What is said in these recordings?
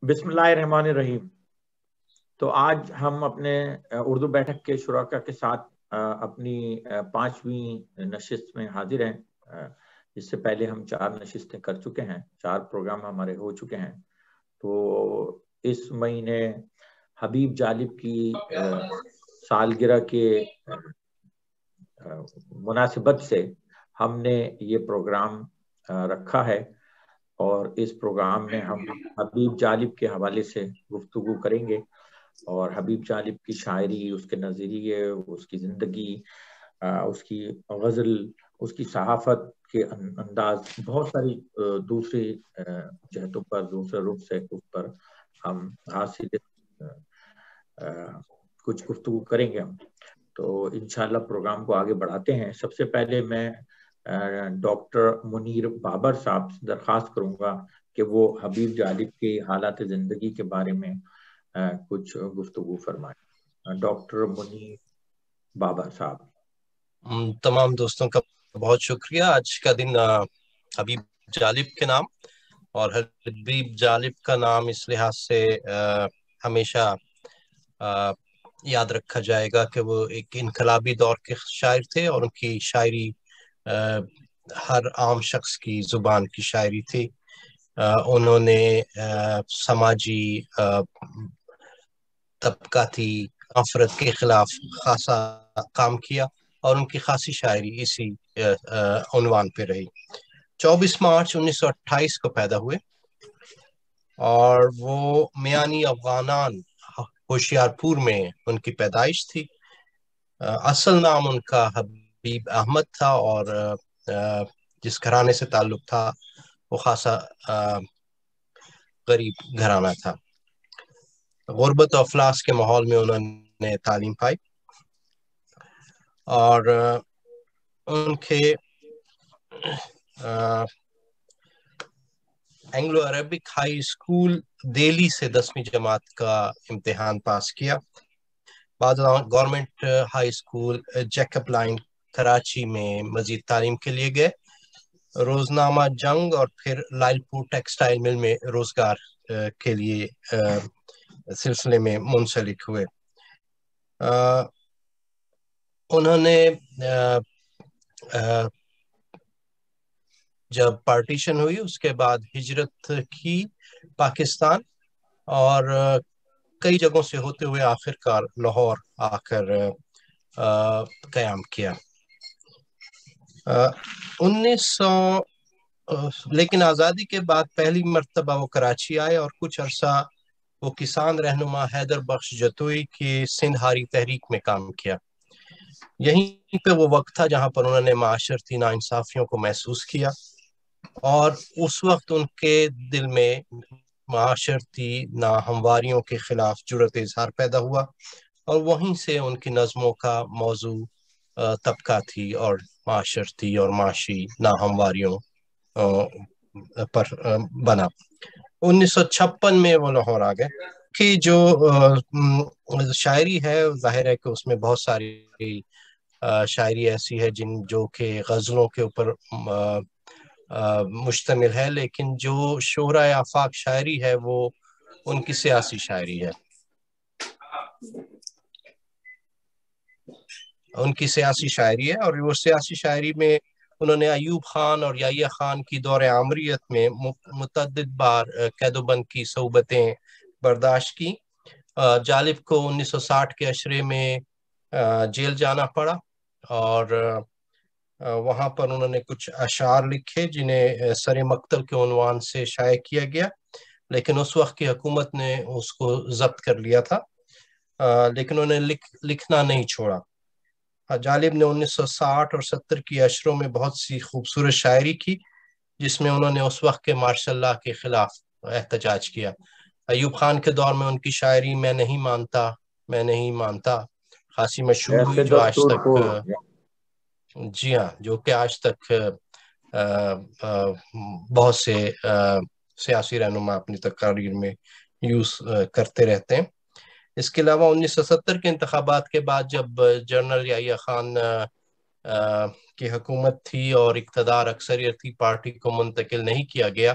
بسم اللہ الرحمن الرحیم۔ تو آج ہم اپنے اردو بیٹھک کے شرکاء کے ساتھ اپنی 5ویں نشست میں حاضر ہیں۔ اس سے پہلے ہم 4 نشستیں کر چکے ہیں، 4 پروگرام ہمارے ہو چکے ہیں۔ تو اس مہینے حبیب جالب کی سالگرہ کے مناسبت سے ہم نے یہ پروگرام رکھا ہے، اور اس پروگرام میں ہم حبیب جالب کے حوالے سے گفتگو کریں گے، اور حبیب جالب کی شاعری، اس کے نظریے، اس کی زندگی، اس کی غزل، اس کی صحافت کے انداز، بہت ساری دوسری جہتوں پر، دوسرے رخ سے اس پر ہم حاصل کچھ گفتگو کریں گے ہم۔ تو انشاءاللہ پروگرام کو آگے بڑھاتے ہیں۔ سب سے پہلے میں ڈاکٹر منیر بابر صاحب سے درخواست کروں گا کہ وہ حبیب جالب کے حالات زندگی کے بارے میں کچھ گفتگو فرمائیں۔ ڈاکٹر منیر بابر صاحب۔ تمام دوستوں کا بہت شکریہ۔ آج کا دن حبیب جالب کے نام، اور حبیب جالب کا نام اس لحاظ سے ہمیشہ یاد رکھا جائے گا کہ وہ ایک انقلابی دور کے شاعر تھے، اور ان کی شاعری ہر عام شخص کی زبان کی شاعری تھی۔ انہوں نے سماجی طبقاتی نفرت کے خلاف خاصا کام کیا، اور ان کی خاصی شاعری اسی عنوان پہ رہی۔ 24 مارچ 1928 کو پیدا ہوئے، اور وہ میانی افغانان ہوشیار پور میں ان کی پیدائش تھی۔ اصل نام ان کا حبیب احمد تھا، اور جس گھرانے سے تعلق تھا وہ خاصا غریب گھرانہ تھا۔ غربت و افلاس کے ماحول میں انہوں نے تعلیم پائی، اور ان کے Anglo Arabic high school Delhi سے 10ویں جماعت کا امتحان پاس کیا۔ بعد government high school Jacob line Karachi میں مزید تعلیم کے لیے گئے۔ روزنامہ جنگ اور پھر لائل پور ٹیکسٹائل مل میں روزگار کے لیے سلسلے میں منسلک ہوئے۔ انہوں نے جب پارٹیشن ہوئی اس کے بعد ہجرت کی پاکستان، اور کئی جگہوں سے ہوتے ہوئے آخر کار لاہور آ کر قیام کیا۔ 1900 لیکن آزادی کے بعد پہلی مرتبہ وہ کراچی آئے، اور کچھ عرصہ وہ کسان رہنما حیدر بخش جتوئی کی سندھ ہاری تحریک میں کام کیا۔ یہیں پہ وہ وقت تھا جہاں پر انہوں نے معاشرتی ناانصافیوں کو محسوس کیا، اور اس وقت ان کے دل میں معاشرتی ناہمواریوں کے خلاف جرأت اظہار پیدا ہوا، اور وہیں سے ان کی نظموں کا موضوع طبقاتی اور معاشرتی اور معاشی ناہمواریوں پر بنا۔ 1956 میں وہ لاہور آ گئے کہ جو شاعری ہے ظاہر ہے کہ اس میں بہت ساری شاعری ایسی ہے جو کہ غزلوں کے اوپر مشتمل ہے، لیکن جو شہرۂ آفاق شاعری ہے وہ ان کی سیاسی شاعری ہے۔ ان کی سیاسی شاعری ہے، اور وہ سیاسی شاعری میں انہوں نے ایوب خان اور یحییٰ خان کی دور عامریت میں متعدد بار قید و بند کی صعوبتیں برداشت کی۔ جالب کو 1960 کے عشرے میں جیل جانا پڑا، اور وہاں پر انہوں نے کچھ اشعار لکھے جنہیں سر مقتل کے عنوان سے شائع کیا گیا، لیکن اس وقت کی حکومت نے اس کو ضبط کر لیا تھا، لیکن انہوں نے لکھنا نہیں چھوڑا۔ جالب نے 1960 اور 70 کی عشروں میں بہت سی خوبصورت شاعری کی، جس میں انہوں نے اس وقت کے مارشل لاء کے خلاف احتجاج کیا۔ ایوب خان کے دور میں ان کی شاعری میں نہیں مانتا میں نہیں مانتا خاصی مشہور ہوئی، جو آج تک جی ہاں جو کہ آج تک بہت سے سیاسی رہنما اپنی تقاریر میں یوز کرتے رہتے ہیں۔ اس کے علاوہ 1970 کے انتخابات کے بعد جب جنرل یحییٰ خان کی حکومت تھی اور اقتدار اکثریتی پارٹی کو منتقل نہیں کیا گیا،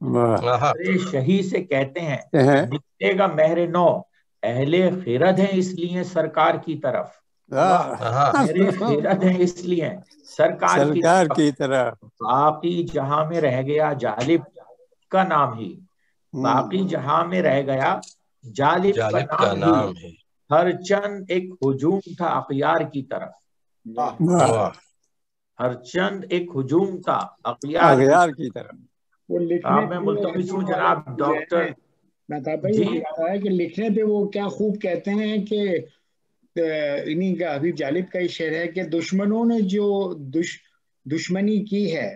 شہی سے کہتے ہیں نکلے گا مہر نو، اہل خیرت ہیں اس لیے سرکار کی طرف، میرے خیرت ہیں اس لیے سرکار کی طرف، باقی جہاں میں رہ گیا جالب کا نام ہی، باقی جہاں میں رہ گیا جالب کا نام ہی، ہر چند ایک ہجوم تھا اغیار کی طرف، ہر چند ایک ہجوم تھا اغیار کی طرف۔ وہ لکھنے میں ملتمس ہوں جناب ڈاکٹر مہتاب بھائی کہ لکھنے پہ وہ کیا خوب کہتے ہیں کہ انہی کا حبیب جالب کا ہی شعر ہے کہ دشمنوں نے جو دشمنی کی ہے،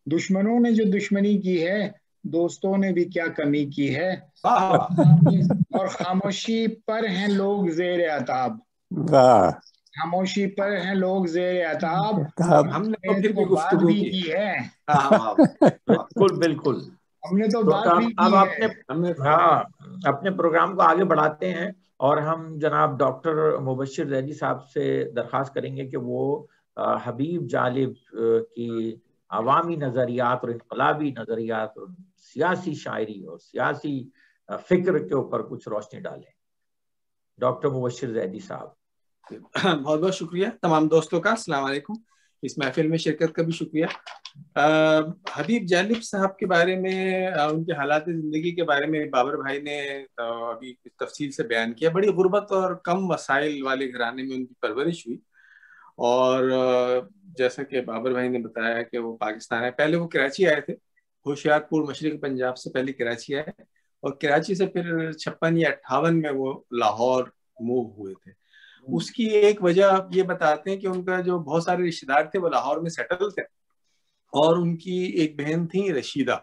دشمنوں نے جو دشمنی کی ہے، دوستوں نے بھی کیا کمی کی ہے، اور خاموشی پر ہیں لوگ زیر عتاب، خاموشی پر ہیں لوگ زیر عتاب، ہم نے پھر بھی بات بھی کی ہے۔ بالکل بالکل، ہم نے تو بات بھی کی ہے۔ ہاں اپنے پروگرام کو آگے بڑھاتے ہیں، اور ہم جناب ڈاکٹر مبشر زیدی صاحب سے درخواست کریں گے کہ وہ حبیب جالب کی عوامی نظریات اور انقلابی نظریات اور سیاسی شاعری اور سیاسی فکر کے اوپر کچھ روشنی ڈالیں۔ ڈاکٹر مبشر زیدی صاحب۔ بہت بہت شکریہ تمام دوستوں کا، السلام علیکم، اس محفل میں شرکت کا بھی شکریہ۔ حبیب جالب صاحب کے بارے میں، ان کے حالات زندگی کے بارے میں بابر بھائی نے ابھی تفصیل سے بیان کیا۔ بڑی غربت اور کم وسائل والے گھرانے میں ان کی پرورش ہوئی، اور جیسا کہ بابر بھائی نے بتایا کہ وہ پاکستان ہے، پہلے وہ کراچی آئے تھے، ہوشیار پور مشرق پنجاب سے پہلے کراچی آئے، اور کراچی سے پھر 56 یا 58 میں وہ لاہور موو ہوئے تھے۔ اس کی ایک وجہ یہ بتاتے ہیں کہ ان کا جو بہت سارے رشتے دار تھے وہ لاہور میں سیٹل تھے، اور ان کی ایک بہن تھی رشیدہ،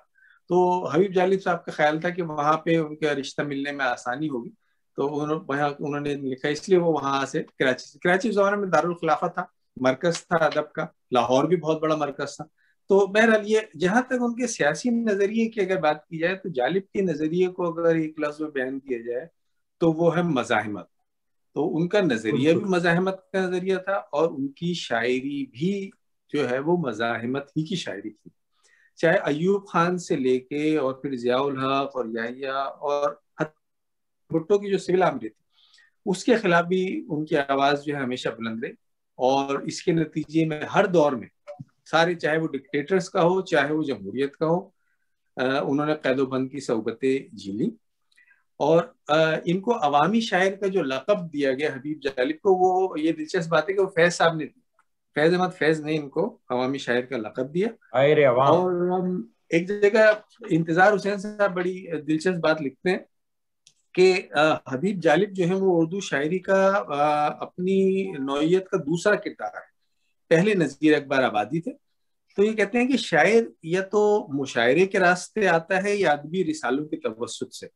تو حبیب جالب صاحب کا خیال تھا کہ وہاں پہ ان کا رشتہ ملنے میں آسانی ہوگی، تو انہوں نے لکھا، اس لیے وہ وہاں سے کراچی اس زمانے میں دارالخلافہ تھا، مرکز تھا ادب کا، لاہور بھی بہت بڑا مرکز تھا۔ تو بہرحال یہ جہاں تک ان کے سیاسی نظریے کی اگر بات کی جائے تو جالب کے نظریے کو اگر ایک لفظ میں بیان کیا جائے تو وہ ہے مزاحمت۔ تو ان کا نظریہ بھی مزاحمت کا نظریہ تھا، اور ان کی شاعری بھی جو ہے وہ مزاحمت ہی کی شاعری تھی، چاہے ایوب خان سے لے کے اور پھر ضیاء الحق اور یحییٰ اور بھٹو کی جو سول آمری تھی اس کے خلاف بھی ان کی آواز جو ہے ہمیشہ بلند رہی، اور اس کے نتیجے میں ہر دور میں سارے، چاہے وہ ڈکٹیٹرز کا ہو چاہے وہ جمہوریت کا ہو، انہوں نے قید و بند کی صحبتیں جی لی۔ اور ان کو عوامی شاعر کا جو لقب دیا گیا حبیب جالب کو، وہ یہ دلچسپ بات ہے کہ وہ فیض صاحب نے دی، فیض احمد فیض نے ان کو عوامی شاعر کا لقب دیا۔ اور ایک جگہ انتظار حسین صاحب بڑی دلچسپ بات لکھتے ہیں کہ حبیب جالب جو ہے وہ اردو شاعری کا اپنی نوعیت کا دوسرا کردار ہے، پہلے نذیر اکبر آبادی تھے۔ تو یہ کہتے ہیں کہ شاعر یا تو مشاعرے کے راستے آتا ہے یا ادبی رسالوں کے توسط سے،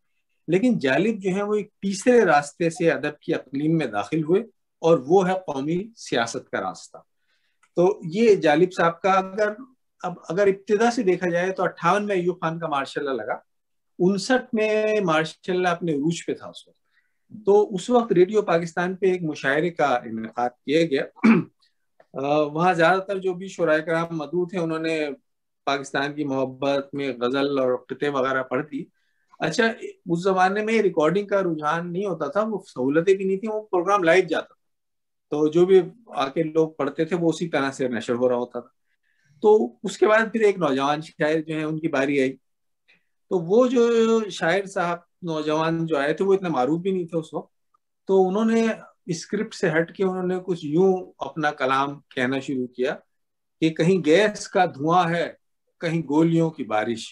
لیکن جالب جو ہے وہ ایک تیسرے راستے سے ادب کی اقلیم میں داخل ہوئے، اور وہ ہے قومی سیاست کا راستہ۔ تو یہ جالب صاحب کا اگر ابتدا سے دیکھا جائے تو 58 میں ایوب خان کا ماشاء اللہ لگا، 59 میں ماشاء اللہ اپنے عروج پہ تھا اس وقت، تو اس وقت ریڈیو پاکستان پہ ایک مشاعرے کا انعقاد کیا گیا، وہاں زیادہ تر جو بھی شعراء کرام مدعو تھے انہوں نے پاکستان کی محبت میں غزل اور قطعے وغیرہ پڑھ دی۔ اچھا، اس زمانے میں ریکارڈنگ کا رجحان نہیں ہوتا تھا، وہ سہولتیں بھی نہیں تھیں، وہ پروگرام لائیو جاتا تھا، تو جو بھی آ کے لوگ پڑھتے تھے وہ اسی طرح سے نشر ہو رہا ہوتا تھا۔ تو اس کے بعد پھر ایک نوجوان شاعر جو ہیں ان کی باری آئی، تو وہ جو شاعر صاحب نوجوان جو آئے تھے وہ اتنے معروف بھی نہیں تھے اس وقت، تو انہوں نے اسکرپٹ سے ہٹ کے انہوں نے کچھ یوں اپنا کلام کہنا شروع کیا کہ کہیں گیس کا دھواں ہے کہیں گولیوں کی بارش،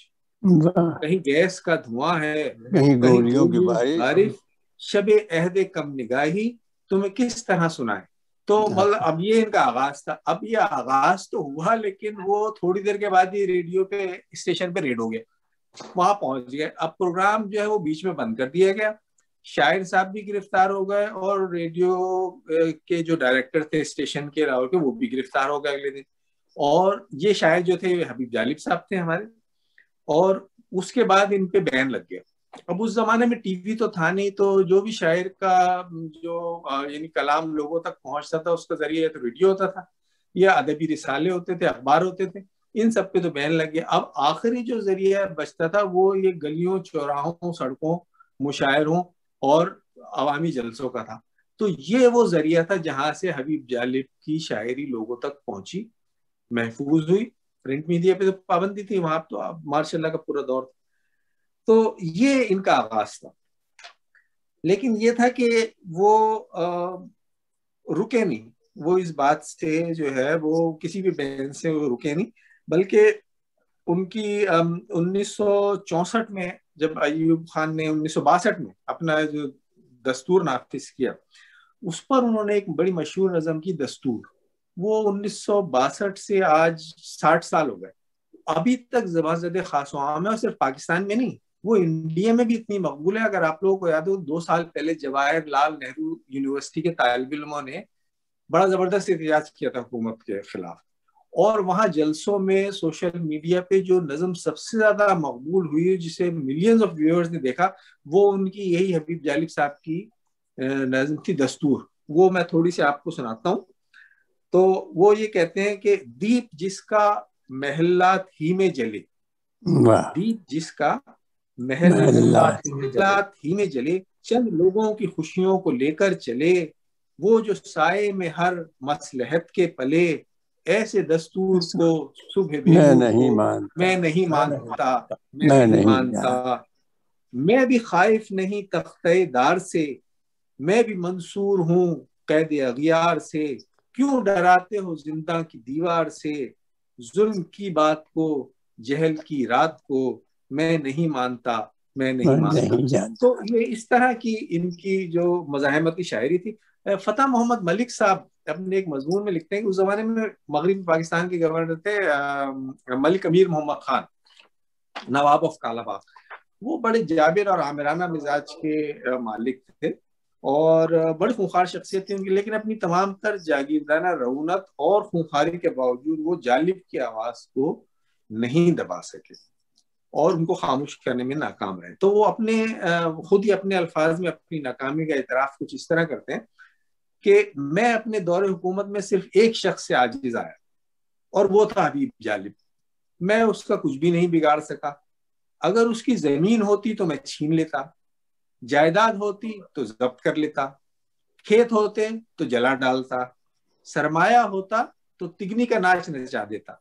کہیں گیس کا دھواں ہے کہیں گولیوں کی بارش، شب عہد کم نگاہی تمہیں کس طرح سنائے۔ تو مطلب اب یہ ان کا آغاز تھا، اب یہ آغاز تو ہوا لیکن وہ تھوڑی دیر کے بعد ہی ریڈیو پہ اسٹیشن پہ ریڈ ہو گیا، وہاں پہنچ گئے، اب پروگرام جو ہے وہ بیچ میں بند کر دیا گیا، شاعر صاحب بھی گرفتار ہو گئے، اور ریڈیو کے جو ڈائریکٹر تھے اسٹیشن کے راول کے وہ بھی گرفتار ہو گئے اگلے دن، اور یہ شاعر جو تھے حبیب جالب صاحب تھے ہمارے، اور اس کے بعد ان پہ بین لگ گیا۔ اب اس زمانے میں ٹی وی تو تھا نہیں، تو جو بھی شاعر کا جو یعنی کلام لوگوں تک پہنچتا تھا اس کا ذریعہ تو ریڈیو ہوتا تھا یا ادبی رسالے ہوتے تھے، اخبار ہوتے تھے، ان سب پہ تو بین لگ گیا. اب آخری جو ذریعہ بچتا تھا وہ یہ گلیوں چوراہوں سڑکوں مشاعروں اور عوامی جلسوں کا تھا. تو یہ وہ ذریعہ تھا جہاں سے حبیب جالب کی شاعری لوگوں تک پہنچی, محفوظ ہوئی. پرنٹ میڈیا پہ تو پابندی تھی, وہاں تو ماشاء اللہ کا پورا دور تھا. تو یہ ان کا آغاز تھا. لیکن یہ تھا کہ وہ رکے نہیں, وہ اس بات سے جو ہے وہ کسی بھی بین سے وہ رکے نہیں, بلکہ ان کی 1964 میں جب ایوب خان نے 1962 میں اپنا جو دستور نافذ کیا, اس پر انہوں نے ایک بڑی مشہور نظم کی دستور, وہ 1962 سے آج 60 سال ہو گئے, ابھی تک زبان زد خاص و عام ہے. اور صرف پاکستان میں نہیں, وہ انڈیا میں بھی اتنی مقبول ہے. اگر آپ لوگوں کو یاد ہو 2 سال پہلے جواہر لال نہرو یونیورسٹی کے طالب علموں نے بڑا زبردست احتجاج کیا تھا حکومت کے خلاف, اور وہاں جلسوں میں سوشل میڈیا پہ جو نظم سب سے زیادہ مقبول ہوئی, جسے ملینز آف ویورز نے دیکھا, وہ ان کی یہی حبیب جالب صاحب کی نظم تھی دستور. وہ میں تھوڑی سی آپ کو سناتا ہوں. تو وہ یہ کہتے ہیں کہ دیپ جس کا محلات ہی میں جلے, دیپ جس کا محلات ہی میں جلے, چند لوگوں کی خوشیوں کو لے کر چلے, وہ جو سائے میں ہر مصلحت کے پلے, ایسے دستور کو صبح میں نہیں مانتا میں بھی خائف نہیں تختہ دار سے, میں بھی منصور ہوں قید اغیار سے, کیوں ڈراتے ہو زندہ کی دیوار سے, ظلم کی بات کو جہل کی رات کو, میں نہیں مانتا میں نہیں مانتا. تو یہ اس طرح کی ان کی جو مزاحمتی شاعری تھی. فتح محمد ملک صاحب اپنے ایک مضمون میں لکھتے ہیں کہ اس زمانے میں مغربی پاکستان کے گورنر تھے ملک امیر محمد خان, نواب آف کالا باغ. وہ بڑے جابر اور عامرانہ مزاج کے مالک تھے اور بڑی خونخوار شخصیت تھی ان کی, لیکن اپنی تمام تر جاگیردانہ رعونت اور خونخواری کے باوجود وہ جالب کی آواز کو نہیں دبا سکے اور ان کو خاموش کرنے میں ناکام رہے. تو وہ اپنے خود ہی اپنے الفاظ میں اپنی ناکامی کا اعتراف کچھ اس طرح کرتے ہیں کہ میں اپنے دور حکومت میں صرف ایک شخص سے عاجز آیا اور وہ تھا حبیب جالب. میں اس کا کچھ بھی نہیں بگاڑ سکا. اگر اس کی زمین ہوتی تو میں چھین لیتا, جائیداد ہوتی تو ضبط کر لیتا, کھیت ہوتے تو جلا ڈالتا, سرمایہ ہوتا تو تگنی کا ناچ نچا دیتا,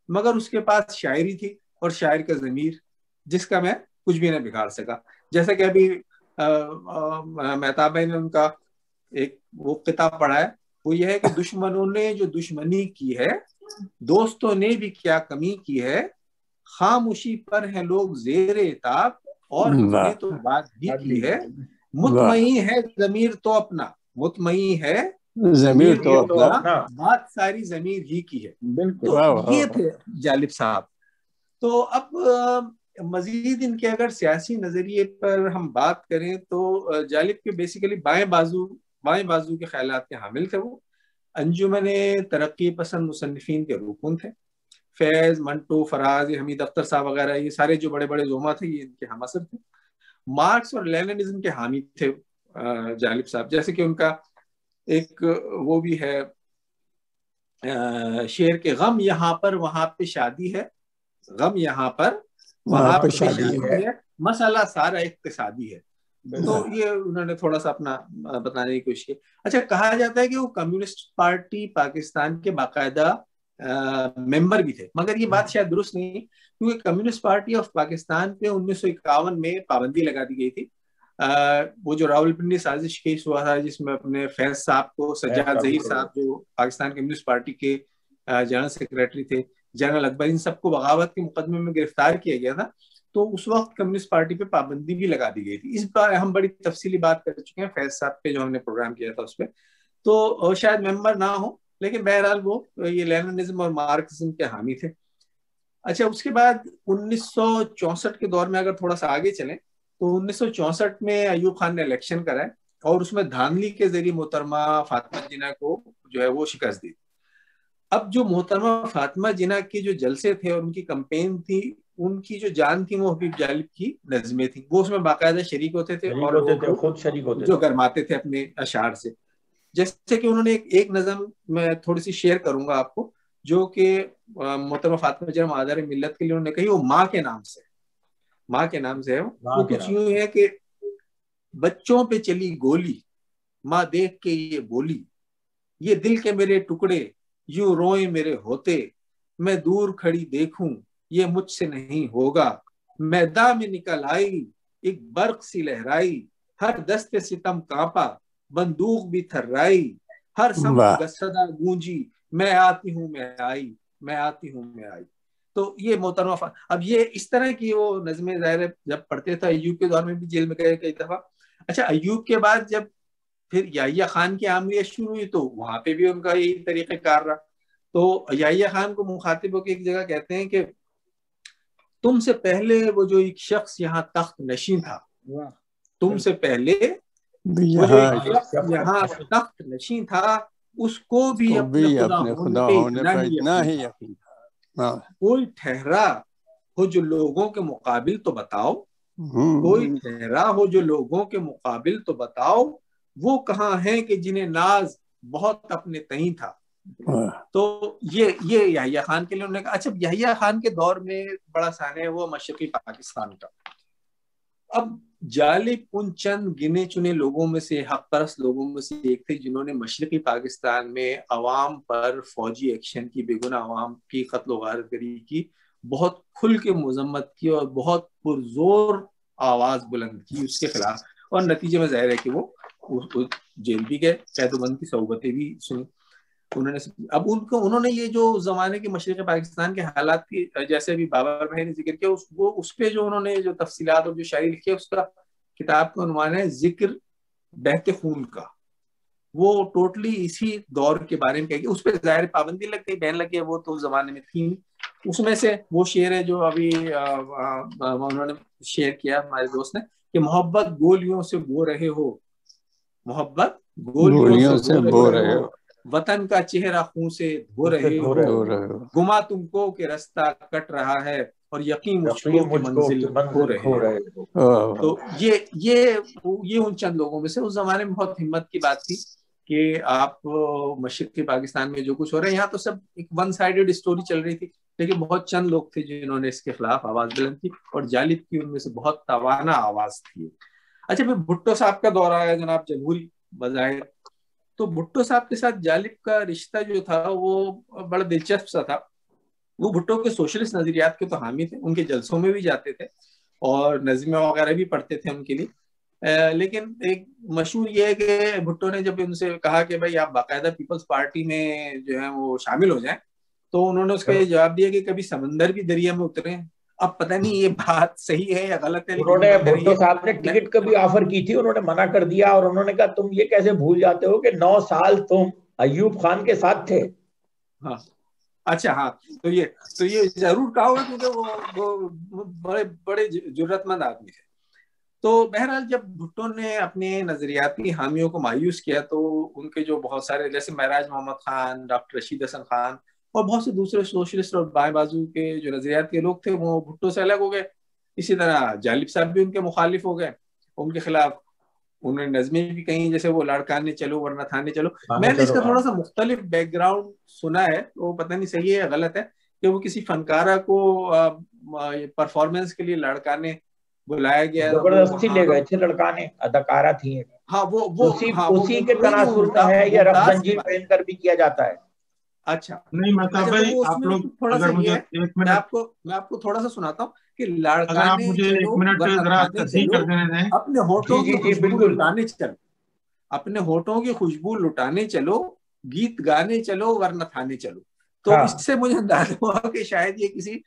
مگر اس کے پاس شاعری تھی اور شاعر کا ضمیر جس کا میں کچھ بھی نہ بگاڑ سکا. جیسا کہ ابھی مہتاب بھائی نے ان کا ایک وہ کتاب پڑھا ہے, وہ یہ ہے کہ دشمنوں نے جو دشمنی کی ہے دوستوں نے بھی کیا کمی کی ہے, خاموشی پر ہیں لوگ زیر عتاب اور ہم نے تو بات بھی کی ہے, مطمئن ہے ضمیر تو اپنا, مطمئن ہے ضمیر تو اپنا, بات ساری ضمیر ہی کی ہے. تو یہ تھے جالب صاحب. تو اب مزید ان کے اگر سیاسی نظریے پر ہم بات کریں تو جالب کے بیسیکلی بائیں بازو کے خیالات کے حامل تھے. وہ انجمن ترقی پسند مصنفین کے رکن تھے. فیض, منٹو, فراز, حمید اختر صاحب وغیرہ یہ سارے جو بڑے بڑے زعما تھے یہ ان کے ہم اثر تھے. مارکس اور لیننزم کے حامی تھے جالب صاحب. جیسے کہ ان کا ایک وہ بھی ہے شعر کے غم یہاں پر وہاں پہ شادی ہے, غم یہاں پر وہاں پہ شادی ہے, مسئلہ سارا اقتصادی ہے. تو یہ انہوں نے تھوڑا سا اپنا بتانے کی کوشش کی. اچھا, کہا جاتا ہے کہ وہ کمیونسٹ پارٹی پاکستان کے باقاعدہ ممبر بھی تھے, مگر یہ بات شاید درست نہیں, کیونکہ کمیونسٹ پارٹی آف پاکستان پہ 1951 میں پابندی لگا دی گئی تھی. وہ جو راولپنڈی سازش کیس ہوا تھا جس میں اپنے فیض صاحب کو سجاد ظہیر صاحب جو پاکستان کمیونسٹ پارٹی کے جنرل سیکریٹری تھے, جنرل اکبر, ان سب کو بغاوت کے مقدمے میں گرفتار کیا گیا تھا. تو اس وقت کمیونسٹ پارٹی پہ پابندی بھی لگا دی گئی تھی. اس بار ہم بڑی تفصیلی بات کر چکے ہیں فیض صاحب پہ جو ہم نے پروگرام کیا تھا اس پہ, تو شاید ممبر نہ ہو لیکن بہرحال وہ یہ لیننزم اور مارکسزم کے حامی تھے. اچھا, اس کے بعد 1964 کے دور میں اگر تھوڑا سا آگے چلیں تو 1964 میں ایوب خان نے الیکشن کرائے اور اس میں دھاندلی کے ذریعے محترمہ فاطمہ جناح کو جو ہے وہ شکست دی. اب جو محترمہ فاطمہ جناح کے جو جلسے تھے اور ان کی کمپین تھی, ان کی جو جان تھی وہ حبیب جالب کی نظمیں تھیں. وہ اس میں باقاعدہ شریک ہوتے تھے اور خود شریک ہوتے جو گرماتے تھے اپنے اشعار سے. جیسے کہ انہوں نے ایک نظم میں تھوڑی سی شیئر کروں گا آپ کو, جو کہ محترمہ فاطمہ جان مادر ملت کے لیے انہوں نے کہی، وہ ماں کے نام سے ہے. وہ کچھ یوں ہے کہ بچوں پہ چلی گولی، ماں دیکھ کے یہ بولی، یہ دل کے میرے ٹکڑے یوں روئیں میرے ہوتے، میں دور کھڑی دیکھوں یہ مجھ سے نہیں ہوگا، میدان میں نکل آئی ایک برق سی لہرائی، ہر دست ستم کانپا بندوق بھی تھرائی، ہر سمت صدا گونجی میں آتی ہوں میں آئی، میں آتی ہوں میں آئی. تو یہ محترمہ اب یہ اس طرح کی وہ نظمیں ظاہر جب پڑھتے تھے. ایوب کے دور میں بھی جیل میں گئے کئی دفعہ. اچھا ایوب کے بعد جب پھر یحییٰ خان کی آمریت شروع ہوئی تو وہاں پہ بھی ان کا یہی طریقہ کار رہا. تو یحییٰ خان کو مخاطب ہو کے ایک جگہ کہتے ہیں کہ تم سے پہلے وہ جو ایک شخص یہاں تخت نشین تھا، تم سے پہلے وہ جو ایک شخص یہاں تخت نشین تھا، اس کو بھی اپنے خدا ہونے پہ اتنا ہی یقین تھا. کوئی ٹھہرا ہو جو لوگوں کے مقابل تو بتاؤ، کوئی ٹھہرا ہو جو لوگوں کے مقابل تو بتاؤ، وہ کہاں ہیں کہ جنہیں ناز بہت اپنے تئیں تھا. تو یہ یحییٰ خان کے لیے انہوں نے کہا. اچھا یحییٰ خان کے دور میں بڑا سان ہے وہ مشرقی پاکستان کا. اب جالب ان چند گنے چنے لوگوں میں سے، حق پرست لوگوں میں سے ایک تھے جنہوں نے مشرقی پاکستان میں عوام پر فوجی ایکشن کی، بے گناہ عوام کی قتل و غارت گری کی بہت کھل کے مذمت کی اور بہت پرزور آواز بلند کی اس کے خلاف. اور نتیجے میں ظاہر ہے کہ وہ جیل بھی گئے، قید و بند کی صحبتیں بھی سنی انہوں نے. اب انہوں نے یہ جو زمانے کے مشرق پاکستان کے حالات کی، جیسے ابھی بابر بھائی نے ذکر کیا، اس پہ جو انہوں نے جو تفصیلات اور جو شاعری لکھی ہے، اس کا کتاب کا عنوان ہے ذکر بہتے خون کا. وہ ٹوٹلی اسی دور کے بارے میں کہے گی. اس پہ ظاہر پابندی لگ گئی، بین لگ گئی، وہ تو اس زمانے میں تھی. اس میں سے وہ شعر ہے جو ابھی انہوں نے شیئر کیا ہمارے دوست نے کہ محبت گولیوں سے بو رہے ہو، محبت گولیوں سے بو رہے ہو، وطن کا چہرہ خون سے دھو رہے ہو، گما تم کو کہ رستہ کٹ رہا ہے اور یقین مجھ کو کہ منزل کھو رہے ہو. تو یہ ان چند لوگوں میں سے اس زمانے میں بہت ہمت کی بات تھی کہ آپ مشرقی پاکستان میں جو کچھ ہو رہا ہے، یہاں تو سب ایک ون سائیڈڈ اسٹوری چل رہی تھی، لیکن بہت چند لوگ تھے جنہوں نے اس کے خلاف آواز بلند کی، اور جالب کی ان میں سے بہت توانا آواز تھی. اچھا پھر بھٹو صاحب کا دور آیا جناب جمہوری بظاہر. تو بھٹو صاحب کے ساتھ جالب کا رشتہ جو تھا وہ بڑا دلچسپ سا تھا. وہ بھٹو کے سوشلسٹ نظریات کے تو حامی تھے، ان کے جلسوں میں بھی جاتے تھے اور نظمیں وغیرہ بھی پڑھتے تھے ان کے لیے. لیکن ایک مشہور یہ ہے کہ بھٹو نے جب ان سے کہا کہ بھائی آپ باقاعدہ پیپلز پارٹی میں جو ہے وہ شامل ہو جائیں، تو انہوں نے اس کا یہ جواب دیا کہ کبھی سمندر بھی دریا میں اترے. اب پتہ نہیں یہ بات صحیح ہے یا غلط ہے. انہوں نے بھٹو صاحب نے ٹکٹ کبھی آفر کی تھی، انہوں نے منع کر دیا، اور انہوں نے کہا تم یہ کیسے بھول جاتے ہو کہ 9 سال تم ایوب خان کے ساتھ تھے. ہاں اچھا ہاں، تو یہ ضرور کہا ہوگا کیونکہ وہ بڑے جرات مند آدمی تھے. تو بہرحال جب بھٹو نے اپنے نظریاتی حامیوں کو مایوس کیا تو ان کے جو بہت سارے جیسے معراج محمد خان، ڈاکٹر رشید حسن خان اور بہت سے دوسرے سوشلسٹ اور بائیں بازو کے جو نظریات کے لوگ تھے وہ بھٹو سے الگ ہو گئے. اسی طرح جالب صاحب بھی ان کے مخالف ہو گئے، ان کے خلاف انہوں نے نظمیں بھی کہیں جیسے وہ لڑکانے چلو ورنہ تھانے چلو. میں نے اس کا تھوڑا سا مختلف بیک گراؤنڈ سنا ہے، وہ پتہ نہیں صحیح ہے یا غلط ہے، کہ وہ کسی فنکارہ کو پرفارمنس کے لیے لڑکانے بلایا گیا، زبردستی لے گئے تھے لڑکانے، اداکارہ تھی. ہاں اسی کے تناظر میں ہے، یہ رقص زنجیر پہن کر بھی کیا جاتا ہے. اچھا نہیں مطلب بھائی آپ لوگ اگر مجھے ایک منٹ میں آپ کو تھوڑا سا سناتا ہوں کہ اگر آپ مجھے ایک منٹ ذرا تصحیح کر دینے دیں. اپنے ہونٹوں کی خوشبو لٹانے چلو، اپنے ہونٹوں کی خوشبو لٹانے چلو، گیت گانے چلو ورنہ تھانے چلو. تو اس سے مجھے اندازہ ہوا کہ شاید یہ کسی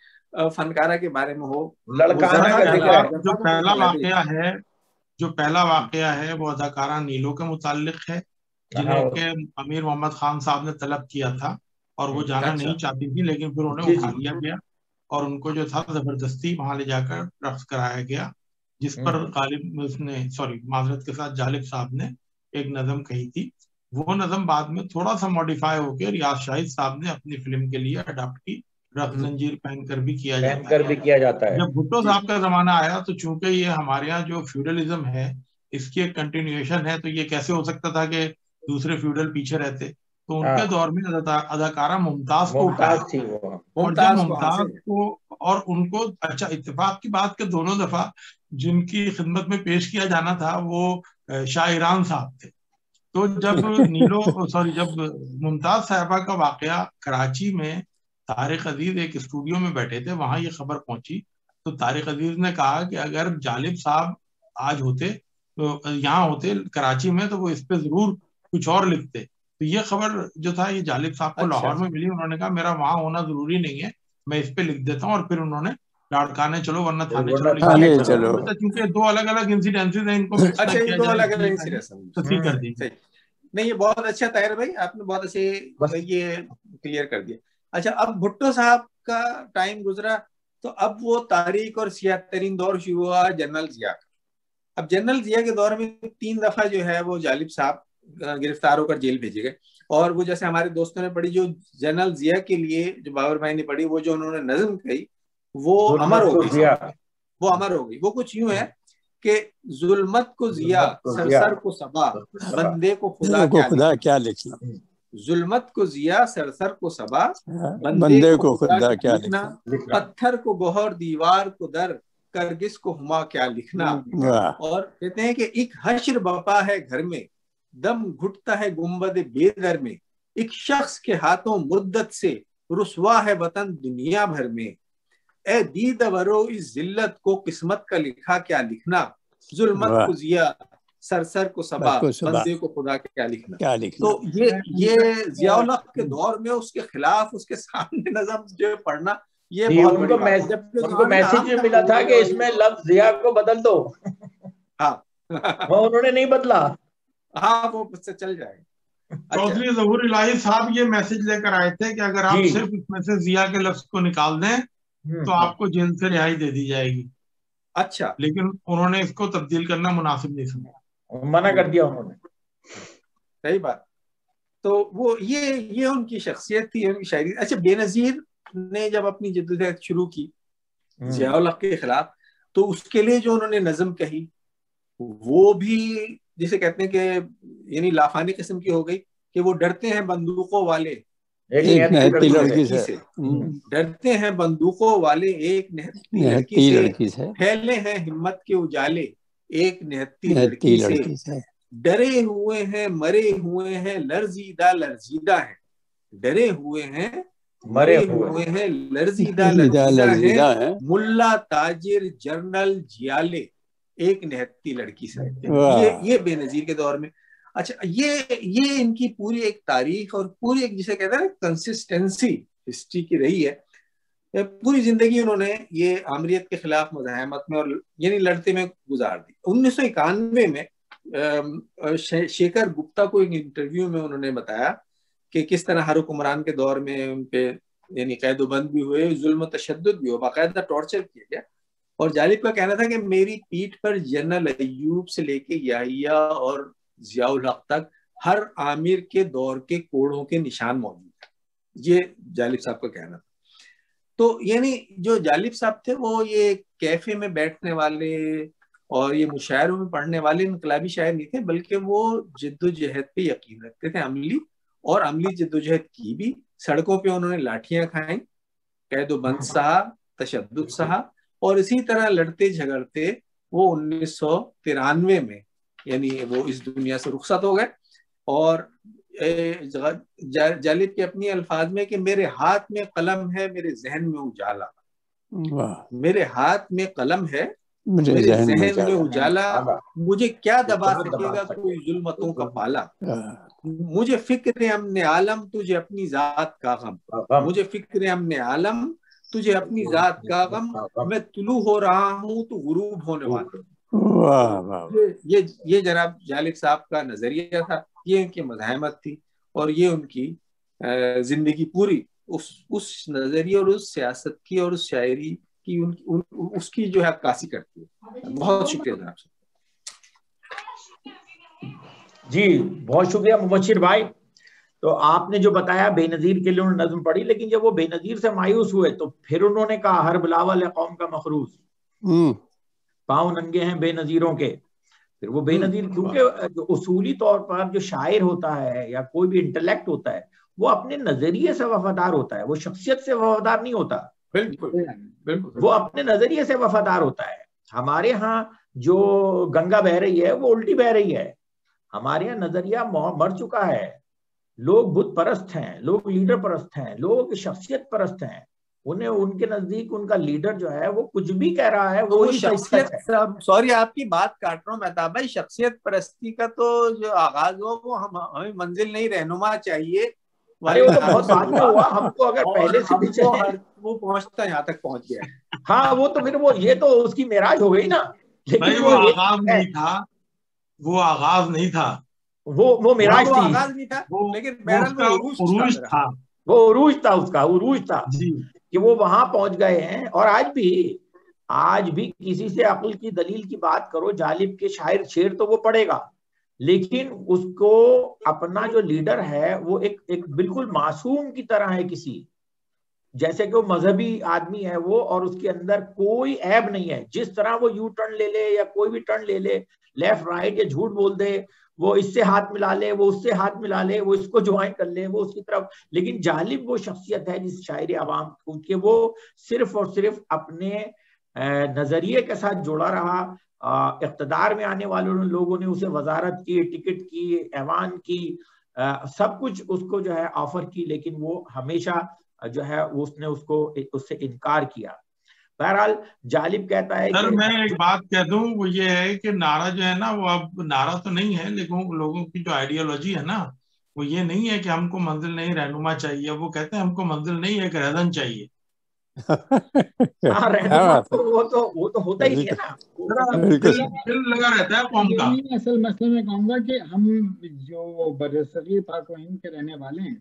فنکارہ کے بارے میں ہو. جو پہلا واقعہ ہے وہ اداکارہ نیلو کے متعلق ہے، جنہیں کہ امیر محمد خان صاحب نے طلب کیا تھا اور وہ جانا نہیں چاہتی تھی، لیکن پھر انہیں اٹھا لیا گیا اور ان کو جو تھا زبردستی وہاں لے جا کر رقص کرایا گیا، جس پر معذرت کے ساتھ جالب صاحب نے ایک نظم کہی تھی. وہ نظم بعد میں تھوڑا سا ماڈیفائی ہو کے ریاض شاہد صاحب نے اپنی فلم کے لیے اڈاپٹ کی، رقص زنجیر پہن کر بھی کیا جاتا ہے. جب بھٹو صاحب کا زمانہ آیا تو چونکہ یہ ہمارے یہاں جو فیوڈلزم ہے اس کی ایک کنٹینیویشن ہے، تو یہ کیسے ہو سکتا تھا کہ دوسرے فیوڈل پیچھے رہتے، تو ان کے دور میں اداکارہ ممتاز کو اٹھایا تھی وہ، اور جب ممتاز کو اور ان کو اچھا اتفاق کی بات کہ دونوں دفعہ جن کی خدمت میں پیش کیا جانا تھا وہ شاہ ایران صاحب تھے. تو جب جب ممتاز صاحبہ کا واقعہ کراچی میں طارق عزیز ایک اسٹوڈیو میں بیٹھے تھے، وہاں یہ خبر پہنچی تو طارق عزیز نے کہا کہ اگر جالب صاحب آج ہوتے یہاں ہوتے کراچی میں تو وہ اس پہ ضرور کچھ اور لکھتے. تو یہ خبر جو تھا یہ جالب صاحب کو لاہور میں ملی. انہوں نے کہا میرا وہاں ہونا ضروری نہیں ہے، میں اس پہ لکھ دیتا ہوں. اور پھر انہوں نے لاڑکانے چلو ورنہ تھانے چلو، کیونکہ دو الگ الگ انسیڈنسز ہیں، ان کو تصحیح کر دی. نہیں یہ بہت اچھا طاہر بھائی، آپ نے بہت اچھے یہ کلیئر کر دیا. اچھا اب بھٹو صاحب کا ٹائم گزرا تو اب وہ تاریخ اور سیاہ ترین دور شروع ہوا جنرل ضیاء کا. اب جنرل ضیاء کے دور میں 3 دفعہ جو ہے وہ جالب صاحب گرفتار ہو کر جیل بھیجے گئے. اور وہ جیسے ہمارے دوستوں نے پڑھی جو جنرل ضیاء کے لیے جو بابر بھائی نے پڑھی، وہ جو انہوں نے نظم کہی وہ امر ہو گئی. وہ کچھ یوں ہے کہ ظلمت کو ضیاء سرسر کو صبا بندے کو خدا کیا لکھنا. ظلمت کو ضیاء سرسر کو صبا بندے کو خدا کیا لکھنا. پتھر کو گوہر دیوار کو در کرگس کو ہما کیا لکھنا. اور کہتے ہیں کہ ایک حشر بپا ہے گھر میں دم گھٹتا ہے گنبد بے در میں. ایک شخص کے ہاتھوں مدت سے رسوا ہے وطن دنیا بھر میں. اے دید ورو اس ذلت کو قسمت کا لکھا کیا لکھنا. ظلمت کو ضیاء سرسر کو صبا بندے کو خدا کیا لکھنا. تو یہ ضیاء الحق کے دور میں اس کے خلاف اس کے سامنے نظم جو پڑھنا یہ بہت بڑی بات ہے. ان کو میسج ملا تھا کہ اس میں لفظ ضیاء کو بدل دو. ہاں وہ انہوں نے نہیں بدلا. ہاں وہ چل جائے گا. چودھری ظہور الہی صاحب یہ میسج لے کر آئے تھے کہ اگر آپ صرف اس میں سے ضیاء کے لفظ کو نکال دیں تو آپ کو جیل سے رہائی دے دی جائے گی. اچھا لیکن انہوں نے اس کو تبدیل کرنا مناسب نہیں سمجھا، منع کر دیا انہوں نے. صحیح بات. تو وہ یہ ان کی شخصیت تھی، ان کی شاعری. اچھا بے نظیر نے جب اپنی جدوجہد شروع کی ضیاء الحق کے خلاف تو اس کے لیے جو انہوں نے نظم کہی وہ بھی جسے کہتے ہیں کہ یعنی لافانی قسم کی ہو گئی کہ وہ ڈرتے ہیں بندوقوں والے ایک نہتی لڑکی سے. ڈرتے ہیں بندوقوں والے ایک نہتی لڑکی سے. پھیلے ہیں ہمت کے اجالے ایک نہتی لڑکی سے. ڈرے ہوئے ہیں مرے ہوئے ہیں لرزیدہ ہیں. ڈرے ہوئے ہیں مرے ہوئے ہیں لرزیدہ ہیں. ملا تاجر جنرل جیالے ایک نہتی لڑکی سے. یہ بے نظیر کے دور میں. اچھا یہ ان کی پوری ایک تاریخ اور پوری ایک جسے کہتے ہیں کنسسٹنسی ہسٹری کی رہی ہے. پوری زندگی انہوں نے یہ آمریت کے خلاف مزاحمت میں اور یعنی لڑتے میں گزار دی. 1991 میں شیکھر گپتا کو ایک انٹرویو میں انہوں نے بتایا کہ کس طرح ہر حکمران کے دور میں ان پہ یعنی قید و بند بھی ہوئے، ظلم و تشدد بھی ہو، باقاعدہ ٹارچر کیا گیا. اور جالب کا کہنا تھا کہ میری پیٹھ پر جنرل ایوب سے لے کے یحییٰ اور ضیاء الحق تک ہر عامر کے دور کے کوڑوں کے نشان موجود ہیں. یہ جالب صاحب کا کہنا تھا. تو یعنی جو جالب صاحب تھے وہ یہ کیفے میں بیٹھنے والے اور یہ مشاعروں میں پڑھنے والے انقلابی شاعر نہیں تھے، بلکہ وہ جد و جہد پہ یقین رکھتے تھے، عملی جد و جہد کی بھی. سڑکوں پہ انہوں نے لاٹھیاں کھائیں، قید و بند سہا، تشدد سہا، اور اسی طرح لڑتے جھگڑتے وہ 1993 میں یعنی وہ اس دنیا سے رخصت ہو گئے. اور جالب کے اپنی الفاظ میں کہ میرے ہاتھ میں قلم ہے میرے ذہن میں اجالا. میرے ہاتھ میں قلم ہے میرے ذہن میں اجالا. مجھے کیا دبا سکے گا کوئی ظلمتوں کا پالا. مجھے فکر امن عالم تجھے اپنی ذات کا غم. مجھے فکر امن عالم تجھے اپنی ذات کا غم. میں طلوع ہو رہا ہوں تو غروب ہونے والا. یہ جناب جالب صاحب کا نظریہ تھا، یہ ان کی مزاحمت تھی اور یہ ان کی زندگی پوری اس نظریے اور اس سیاست کی اور اس شاعری کی اس کی جو ہے عکاسی کرتی ہے. بہت شکریہ جناب صاحب. جی بہت شکریہ مبشر بھائی. تو آپ نے جو بتایا بے نظیر کے لیے انہوں نے نظم پڑھی، لیکن جب وہ بے نظیر سے مایوس ہوئے تو پھر انہوں نے کہا ہر بلاول ہے قوم کا مخروز، پاؤں ننگے ہیں بے نظیروں کے. پھر وہ بے نظیر، کیونکہ جو اصولی طور پر جو شاعر ہوتا ہے یا کوئی بھی انٹلیکٹ ہوتا ہے وہ اپنے نظریے سے وفادار ہوتا ہے، وہ شخصیت سے وفادار نہیں ہوتا. بالکل بالکل، وہ اپنے نظریے سے وفادار ہوتا ہے. ہمارے ہاں جو گنگا بہ رہی ہے وہ الٹی بہ رہی ہے. ہمارے یہاں نظریہ مر چکا ہے. لوگ بت پرست ہیں، لوگ لیڈر پرست ہیں، لوگ شخصیت پرست ہیں. انہیں ان کے نزدیک ان کا لیڈر جو ہے وہ کچھ بھی کہہ رہا ہے وہی شخصیت. سوری آپ کی بات کاٹ رہا ہوں مہتاب بھائی، شخصیت پرستی کا تو جو آغاز ہو وہ ہمیں منزل نہیں، رہنما چاہیے. ارے وہ تو بہت بعد میں ہوا، ہم کو اگر پہلے سے بھی وہ پہنچتا یہاں تک پہنچ گیا. ہاں وہ تو پھر وہ یہ تو اس کی معراج ہو گئی نا. لیکن وہ آغاز نہیں تھا، وہ آغاز نہیں تھا، وہ معراج تھی، آغاز نہیں تھا، لیکن عروج تھا، وہ عروج تھا، اس کا عروج تھا کہ وہ وہاں پہنچ گئے ہیں. اور آج بھی کسی سے عقل کی دلیل کی بات کرو، جالب کے شعر تو وہ پڑھے گا، لیکن اس کو اپنا جو لیڈر ہے وہ ایک بالکل معصوم کی طرح ہے، کسی جیسے کہ وہ مذہبی آدمی ہے وہ، اور اس کے اندر کوئی عیب نہیں ہے. جس طرح وہ یو ٹرن لے لے یا کوئی بھی ٹرن لے لے، لیفٹ رائٹ یا جھوٹ بول دے، وہ اس سے ہاتھ ملا لے، وہ اس سے ہاتھ ملا لے، وہ اس کو جوائن کر لے، وہ اس کی طرف. لیکن جالب وہ شخصیت ہے جس شاعر عوام کہ وہ صرف اور صرف اپنے نظریے کے ساتھ جڑا رہا. اقتدار میں آنے والوں لوگوں نے اسے وزارت کی، ٹکٹ کی، ایوان کی، سب کچھ اس کو جو ہے آفر کی، لیکن وہ ہمیشہ جو ہے اس نے اس سے انکار کیا. بہرحال جالب کہتا ہے سر میں ایک بات کہہ دوں، وہ یہ ہے کہ نعرہ جو ہے نا وہ اب نعرہ تو نہیں ہے، لیکن لوگوں کی جو آئیڈیالوجی ہے نا وہ یہ نہیں ہے کہ ہم کو منزل نہیں رہنما چاہیے، وہ کہتے ہیں ہم کو منزل نہیں ایک رہزن چاہیے. وہ تو ہوتا ہی نہیں ہے نا، دل لگا رہتا ہے قوم کا. اصل مسئلے میں کہوں گا کہ ہم جو برصغیر پاک و ہند کے رہنے والے ہیں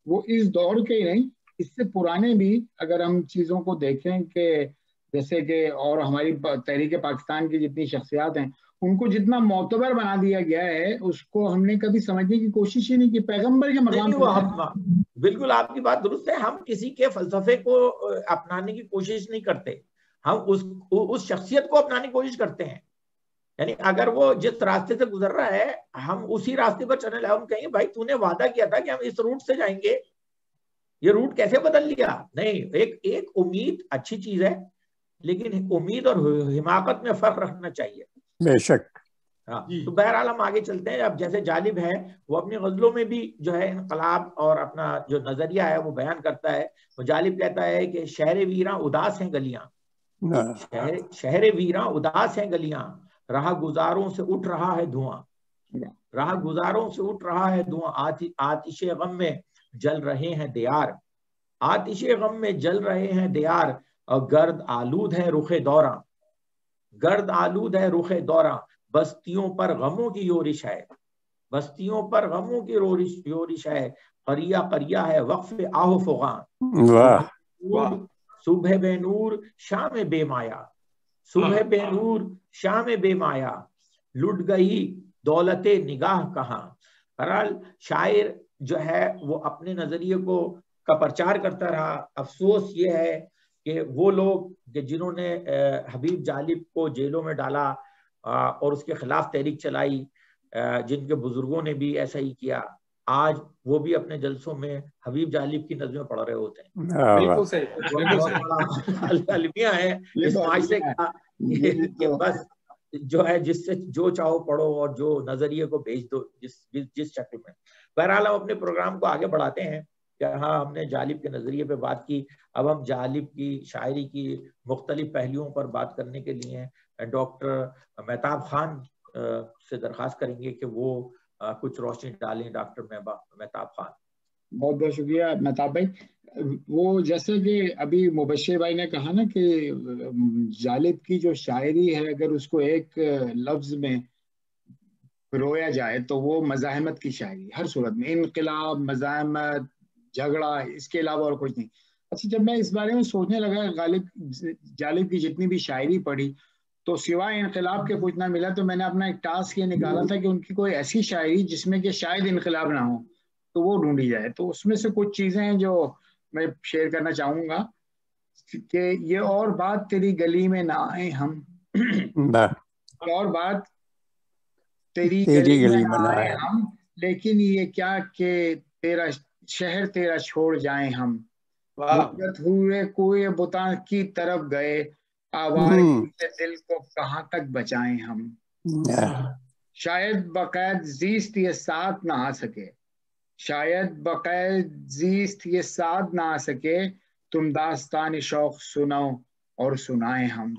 وہ اس دور کے ہی نہیں، اس سے پرانے بھی اگر ہم چیزوں کو دیکھیں کہ جیسے کہ اور ہماری تحریک پاکستان کی جتنی شخصیات ہیں ان کو جتنا معتبر بنا دیا گیا ہے اس کو ہم نے کبھی سمجھنے کی کوشش ہی نہیں کی. پیغمبر کے مقام بالکل آپ کی بات درست ہے. ہم کسی کے فلسفے کو اپنانے کی کوشش نہیں کرتے، ہم اس شخصیت کو اپنانے کی کوشش کرتے ہیں. یعنی اگر وہ جس راستے سے گزر رہا ہے ہم اسی راستے پر چلنے لگے. ہم کہیں بھائی تو نے وعدہ کیا تھا کہ ہم اس روٹ سے جائیں گے، یہ روٹ کیسے بدل لیا؟ نہیں، ایک امید اچھی چیز ہے، لیکن امید اور حماقت میں فرق رکھنا چاہیے. بے شک. تو بہرحال ہم آگے چلتے ہیں. اب جیسے جالب ہے وہ اپنی غزلوں میں بھی جو ہے انقلاب اور اپنا جو نظریہ ہے وہ بیان کرتا ہے. وہ جالب کہتا ہے کہ شہر ویراں اداس ہیں گلیاں، شہر ویراں اداس ہیں گلیاں، راہ گزاروں سے اٹھ رہا ہے دھواں، راہ گزاروں سے اٹھ رہا ہے دھواں، آتش غم میں جل رہے ہیں دیار، آتش غم میں جل رہے ہیں دیار، اور گرد آلود ہے رخ دوراں، گرد آلود ہے رخ دوراں، بستیوں پر غموں کی یورش ہے، بستیوں پر غموں کی یورش ہے، قریہ قریہ ہے وقف آہ فغاں، صبح بے نور شام بے مایا، صبح بے نور شام بے مایا، لٹ گئی دولت نگاہ کہاں. بہرحال شاعر جو ہے وہ اپنے نظریے کا پرچار کرتا رہا. افسوس یہ ہے کہ وہ لوگ جنہوں نے حبیب جالب کو جیلوں میں ڈالا اور اس کے خلاف تحریک چلائی، جن کے بزرگوں نے بھی ایسا ہی کیا، آج وہ بھی اپنے جلسوں میں حبیب جالب کی نظمیں پڑھ رہے ہوتے ہیں. بالکل صحیح. المیہ ہے اس معاشرے کا کہ بس جو ہے جس سے جو چاہو پڑھو اور جو نظریے کو بھیج دو جس شکل میں. بہرحال ہم اپنے پروگرام کو آگے بڑھاتے ہیں کہ ہاں ہم نے جالب کے نظریے پہ بات کی. اب ہم جالب کی شاعری کی مختلف پہلوؤں پر بات کرنے کے لیے ڈاکٹر مہتاب خان سے درخواست کریں گے کہ وہ کچھ روشنی ڈالیں. ڈاکٹر مہتاب خان. بہت بہت شکریہ مہتاب بھائی. وہ جیسے کہ ابھی مبشر بھائی نے کہا نا کہ جالب کی جو شاعری ہے اگر اس کو ایک لفظ میں رویا جائے تو وہ مزاحمت کی شاعری، ہر صورت میں انقلاب، مزاحمت، جھگڑا، اس کے علاوہ اور کچھ نہیں. اچھا جب میں اس بارے میں سوچنے لگا جالب کی جتنی بھی شاعری پڑھی تو سوائے انقلاب کے کچھ نہ ملا، تو میں نے اپنا ایک ٹاسک یہ نکالا تھا کہ ان کی کوئی ایسی شاعری جس میں کہ شاید انقلاب نہ ہو تو وہ ڈھونڈی جائے. تو اس میں سے کچھ چیزیں ہیں جو میں شیئر کرنا چاہوں گا کہ یہ اور بات تیری گلی میں نہ آئے ہم، اور بات تیری گلی میں نہ آئے ہم، لیکن یہ کیا کہ تیرا شہر تیرا چھوڑ جائیں ہم، مدت ہوئے کوئے بتاں کی طرف گئے، آوارگی سے دل کو کہاں تک بچائیں ہم، شاید بقید زیست یہ ساتھ نہ آ سکے، شاید بقید زیست یہ ساتھ نہ آ سکے، تم داستان شوق سنو اور سنائیں ہم۔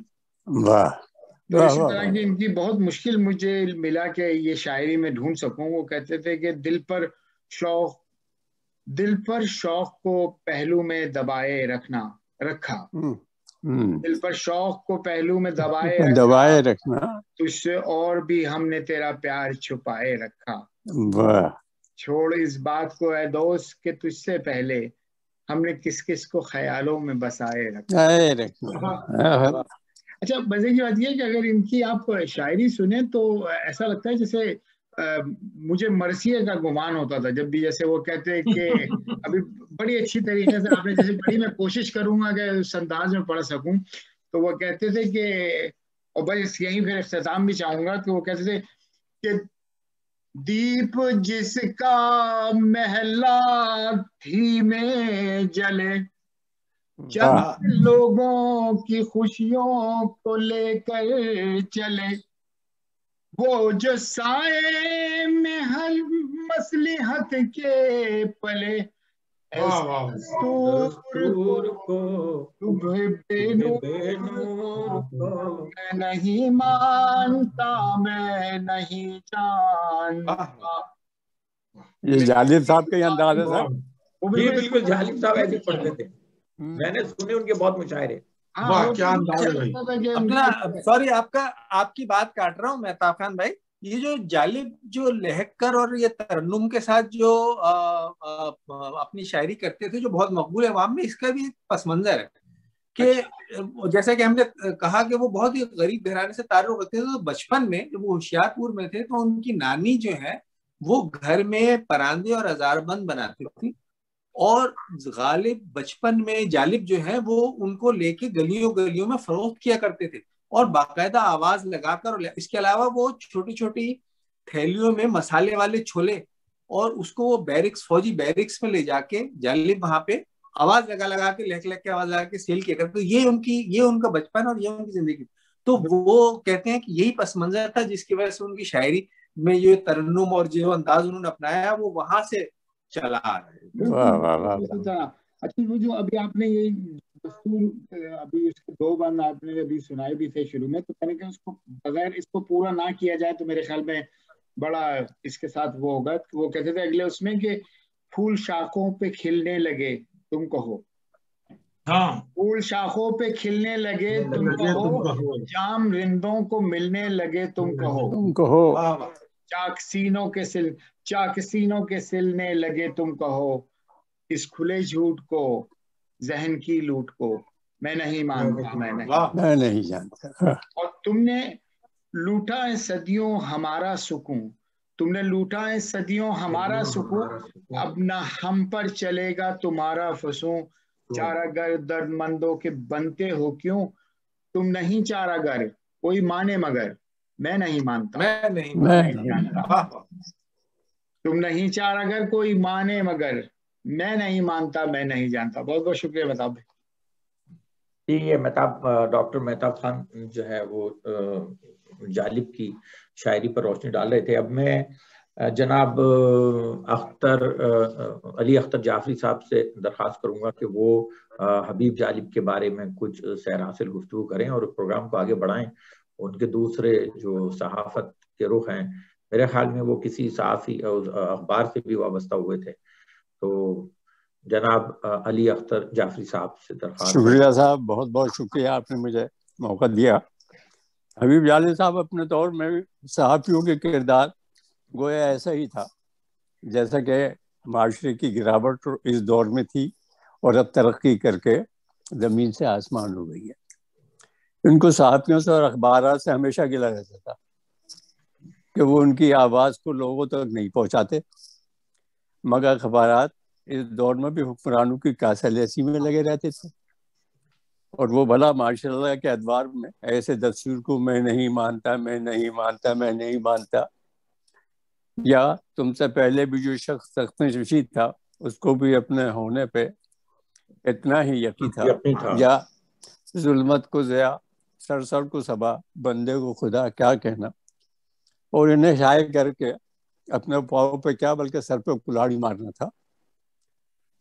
تو اسی طرح کی ان کی بہت مشکل مجھے ملا کہ یہ شاعری میں ڈھونڈ سکوں۔ وہ کہتے تھے کہ دل پر شوق کو پہلو میں دبائے رکھا، دل پر شوق کو پہلو میں دبائے رکھنا، تجھ سے اور بھی ہم نے تیرا پیار چھپائے رکھا، چھوڑ اس بات کو اے دوست کہ تجھ سے پہلے ہم نے کس کو خیالوں میں بسائے رکھا۔ اچھا، مزے کی بات یہ ہے کہ اگر ان کی آپ شاعری سنیں تو ایسا لگتا ہے جیسے مجھے مرثیے کا گمان ہوتا تھا جب بھی، جیسے وہ کہتے ہیں کہ ابھی بڑی اچھی طریقے سے آپ نے جیسے پڑھی، میں کوشش کروں گا کہ اس انداز میں پڑھ سکوں۔ تو وہ کہتے تھے کہ، اور بس یہیں پھر اختتام بھی چاہوں گا، کہ وہ کہتے تھے کہ دیپ جس کا محلہ تھی میں جلے، جب لوگوں کی خوشیوں کو لے کر چلے، وہ جو سائے میں ہر مصلحت کے پلے، دستور کو بے نور کو میں نہیں مانتا، میں نہیں جانتا۔ یہ جالب صاحب کا انداز ہے سر؟ جی بالکل، جالب صاحب ایسے پڑھتے تھے، میں نے سنے ان کے بہت مشاعرے۔ سوری آپ کی بات کاٹ رہا ہوں میں طاف خان بھائی، یہ جو جالب جو لہکر اور یہ ترنم کے ساتھ جو اپنی شاعری کرتے تھے جو بہت مقبول ہے عوام میں، اس کا بھی پس منظر ہے کہ جیسا کہ ہم نے کہا کہ وہ بہت ہی غریب گھرانے سے تعلق رکھتے تھے، تو بچپن میں جب وہ ہوشیار پور میں تھے تو ان کی نانی جو ہے وہ گھر میں پراندے اور ہزار بند بناتی تھی، اور غالب بچپن میں جالب جو ہے وہ ان کو لے کے گلیوں میں فروخت کیا کرتے تھے، اور باقاعدہ آواز لگا کر، اس کے علاوہ وہ چھوٹی چھوٹی تھیلیوں میں مسالے والے چھولے، اور اس کو وہ بیرکس، فوجی بیرکس میں لے جا کے جالب وہاں پہ آواز لگا کے لہک کے آواز لگا کے سیل کیا کرتے۔ یہ ان کا بچپن اور یہ ان کی زندگی، تو وہ کہتے ہیں کہ یہی پس منظر تھا جس کی وجہ سے ان کی شاعری میں یہ ترنم اور جو انداز انہوں نے اپنایا وہ وہاں سے چلا آ رہا ہے۔ اچھا، وہ جو ابھی آپ نے یہ دستور، ابھی اس کے 2 بند آپ نے ابھی سنائے بھی تھے شروع میں، تو میں نے کہا اس کو بغیر اس کو پورا نہ کیا جائے تو میرے خیال میں بڑا اس کے ساتھ وہ ہوگا۔ وہ کہتے تھے اگلے اس میں کہ پھول شاخوں پہ کھلنے لگے تم کہو، پھول شاخوں پہ کھلنے لگے تم کہو، جام رندوں کو ملنے لگے تم کہو، چاک سینوں کے سلنے لگے تم کہو، اس کھلے جھوٹ کو ذہن کی لوٹ کو میں نہیں مانتا، میں نہیں جانتا، اور تم نے لوٹا ہے صدیوں ہمارا سکون، تم نے لوٹا ہے صدیوں ہمارا سکون، اب نہ ہم پر چلے گا تمہارا فسوں، چارہ گر درد مندوں کے بنتے ہو کیوں، تم نہیں چارہ گر کوئی مانے مگر میں نہیں مانتا، تم نہیں چارہ گر کوئی مانے مگر میں نہیں مانتا، میں نہیں جانتا۔ بہت بہت شکریہ مہتاب بھائی۔ یہ ڈاکٹر مہتاب خان جو ہے وہ جالب کی شاعری پر روشنی ڈال رہے تھے۔ اب میں جناب علی اختر جعفری صاحب سے درخواست کروں گا کہ وہ حبیب جالب کے بارے میں کچھ سیر حاصل گفتگو کریں اور پروگرام کو آگے بڑھائیں۔ ان کے دوسرے جو صحافت کے رخ ہیں، میرے خیال میں وہ کسی صحافی اخبار سے بھی وابستہ ہوئے تھے، تو جناب علی اختر جعفری صاحب سے درخواست۔ شکریہ صاحب، بہت بہت شکریہ، آپ نے مجھے موقع دیا۔ حبیب جالب صاحب اپنے دور میں صحافیوں کے کردار گویا ایسا ہی تھا جیسا کہ معاشرے کی گراوٹ اس دور میں تھی اور اب ترقی کر کے زمین سے آسمان ہو گئی ہے۔ ان کو صحافیوں سے اور اخبارات سے ہمیشہ گلا رہتا تھا کہ وہ ان کی آواز کو لوگوں تک نہیں پہنچاتے، مگر اخبارات اس دور میں بھی حکمرانوں کی کاسلیسی میں لگے رہتے تھے، اور وہ بھلا ماشاء اللہ کے ادوار میں ایسے دستور کو میں نہیں مانتا، میں نہیں مانتا، میں نہیں مانتا یا تم سے پہلے بھی جو شخص تخت نشین تھا اس کو بھی اپنے ہونے پہ اتنا ہی یقین تھا، یا ظلمت کو ضیا سر کو صبا بندے کو خدا کیا کہنا، اور انہیں شائع کر کے اپنے پاؤں پہ کیا بلکہ سر پہ کلاڑی مارنا تھا،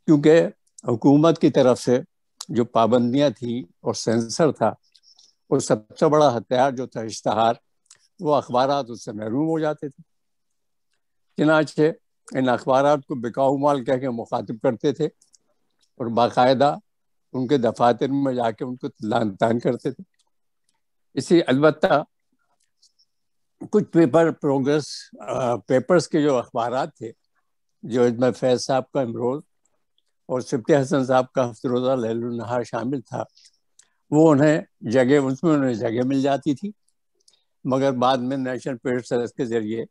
کیونکہ حکومت کی طرف سے جو پابندیاں تھیں اور سینسر تھا، اور سب سے بڑا ہتھیار جو تھا اشتہار، وہ اخبارات اس سے محروم ہو جاتے تھے۔ چنانچہ ان اخبارات کو بکاؤ مال کہہ کے مخاطب کرتے تھے اور باقاعدہ ان کے دفاتر میں جا کے ان کو لعن طعن کرتے تھے۔ اسی البتہ کچھ پیپرز کے جو اخبارات تھے، جو اس میں فیض صاحب کا امروز اور سبتی حسن صاحب کا ہفتہ روزہ لیل النہار شامل تھا، وہ انہیں جگہ مل جاتی تھی، مگر بعد میں نیشنل پریس سروس کے ذریعے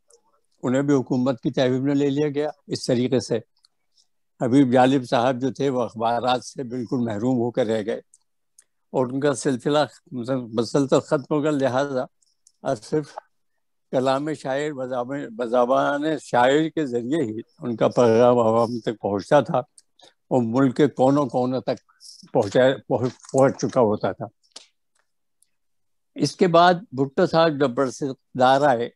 انہیں بھی حکومت کی تحویل میں لے لیا گیا۔ اس طریقے سے حبیب جالب صاحب جو تھے وہ اخبارات سے بالکل محروم ہو کر رہ گئے، اور ان کا سلسلہ مسلسل ختم ہو گیا۔ لہٰذا صرف کلام شاعر بزبان شاعر کے ذریعے ہی ان کا پیغام عوام تک پہنچتا تھا، اور ملک کے کونوں کونوں تک پہنچ چکا ہوتا تھا۔ اس کے بعد بھٹو صاحب جب برسدار آئے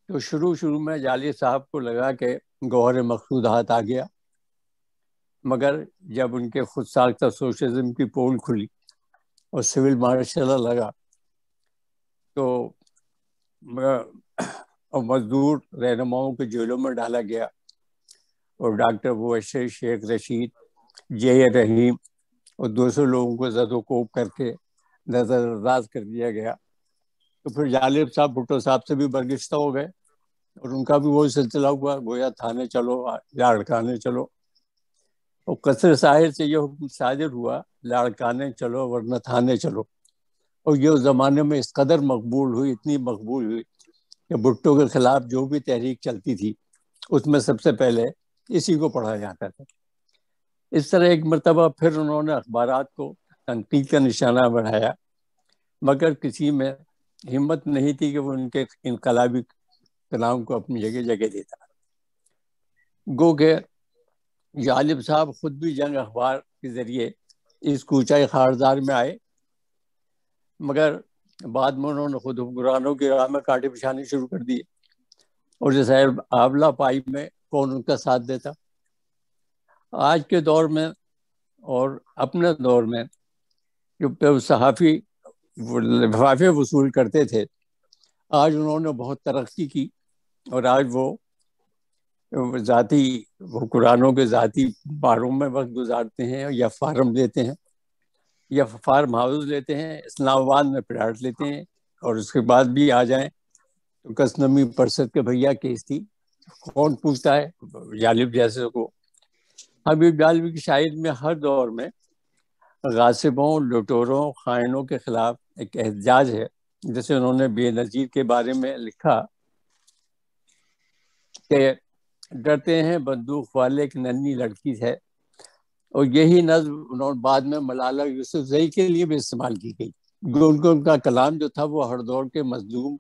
تو شروع میں جالب صاحب کو لگا کہ گوہر مقصود ہاتھ آ گیا، مگر جب ان کے خود ساختہ سوشلزم کی پول کھلی اور سول مارشل لگا تو مزدور رہنماؤں کے جیلوں میں ڈالا گیا، اور ڈاکٹر مبشر، شیخ رشید، جے رحیم اور 200 لوگوں کو زد و کوب کر کے نظر انداز کر دیا گیا۔ تو پھر جالب صاحب بھٹو صاحب سے بھی برگشتہ ہو گئے، اور ان کا بھی وہی سلسلہ ہوا، گویا تھانے چلو یا لڑکانے چلو۔ اور قصر ساحر سے یہ حکم صادر ہوا، لڑکانے چلو ورنہ تھانے چلو۔ اور یہ اس زمانے میں اس قدر مقبول ہوئی، اتنی مقبول ہوئی کہ بھٹو کے خلاف جو بھی تحریک چلتی تھی اس میں سب سے پہلے اسی کو پڑھا جاتا تھا۔ اس طرح ایک مرتبہ پھر انہوں نے اخبارات کو تنقید کا نشانہ بنایا، مگر کسی میں ہمت نہیں تھی کہ وہ ان کے انقلابی کلام کو اپنی جگہ دیتا۔ گو کہ جالب صاحب خود بھی جنگ اخبار کے ذریعے اس کوچائی خارزار میں آئے، مگر بعد میں انہوں نے خود حکمرانوں کی راہ میں کانٹے بچھانے شروع کر دیے، اور جیسے آولا پائی میں کون ان کا ساتھ دیتا۔ آج کے دور میں اور اپنے دور میں جو صحافی لفافے وصول کرتے تھے، آج انہوں نے بہت ترقی کی، اور آج وہ ذاتی حکمرانوں کے ذاتی باروں میں وقت گزارتے ہیں، یا فارم لیتے ہیں، یا فارم ہاؤس لیتے ہیں، اسلام آباد میں پلاٹ لیتے ہیں، اور اس کے بعد بھی آ جائیں تو کسنمی پرسد کے بھیا کیس تھی، کون پوچھتا ہے جالب جیسے کو۔ حبیب جالب کی شاعری میں ہر دور میں غاصبوں، لٹوروں، خائنوں کے خلاف ایک احتجاج ہے۔ جیسے انہوں نے بے نظیر کے بارے میں لکھا کہ ڈرتے ہیں بندوق والے ایک ننھی لڑکی ہے، اور یہی نظم انہوں نے بعد میں ملالہ یوسفزئی کے لیے بھی استعمال کی گئی۔ ان کا کلام جو تھا وہ ہر دور کے مظلوم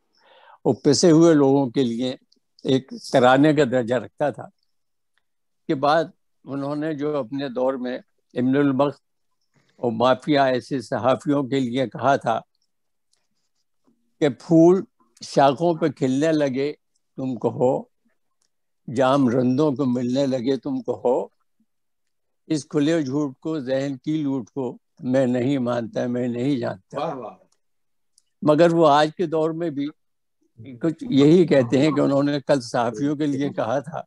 اور پسے ہوئے لوگوں کے لیے ایک ترانے کا درجہ رکھتا تھا۔ کے بعد انہوں نے جو اپنے دور میں ابن البخت اور مافیا ایسے صحافیوں کے لیے کہا تھا کہ پھول شاخوں پہ کھلنے لگے تم کہو، جام رندوں کو ملنے لگے تم کہو، اس کھلے جھوٹ کو، ذہن کی لوٹ کو میں نہیں مانتا، میں نہیں جانتا۔ مگر وہ آج کے دور میں بھی کچھ یہی کہتے ہیں کہ انہوں نے کل صحافیوں کے لیے کہا تھا،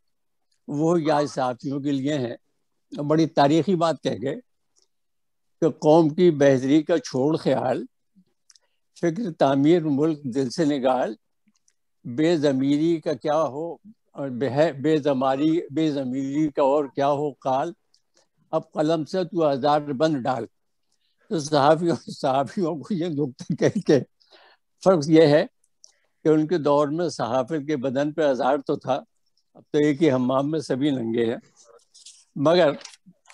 وہ آج صحافیوں کے لیے ہیں۔ بڑی تاریخی بات کہہ گئے کہ قوم کی بہتری کا چھوڑ خیال، فکر تعمیر ملک دل سے نگال، بے ضمیری کا کیا ہو، اور بے ضمیری کا اور کیا ہو قال، اب قلم سے تو ہزار بند ڈال۔ تو صحافیوں کو یہ نکتہ کہہ کے فرق یہ ہے کہ ان کے دور میں صحافت کے بدن پہ ہزار تو تھا، اب تو ایک ہی حمام میں سبھی ننگے ہیں۔ مگر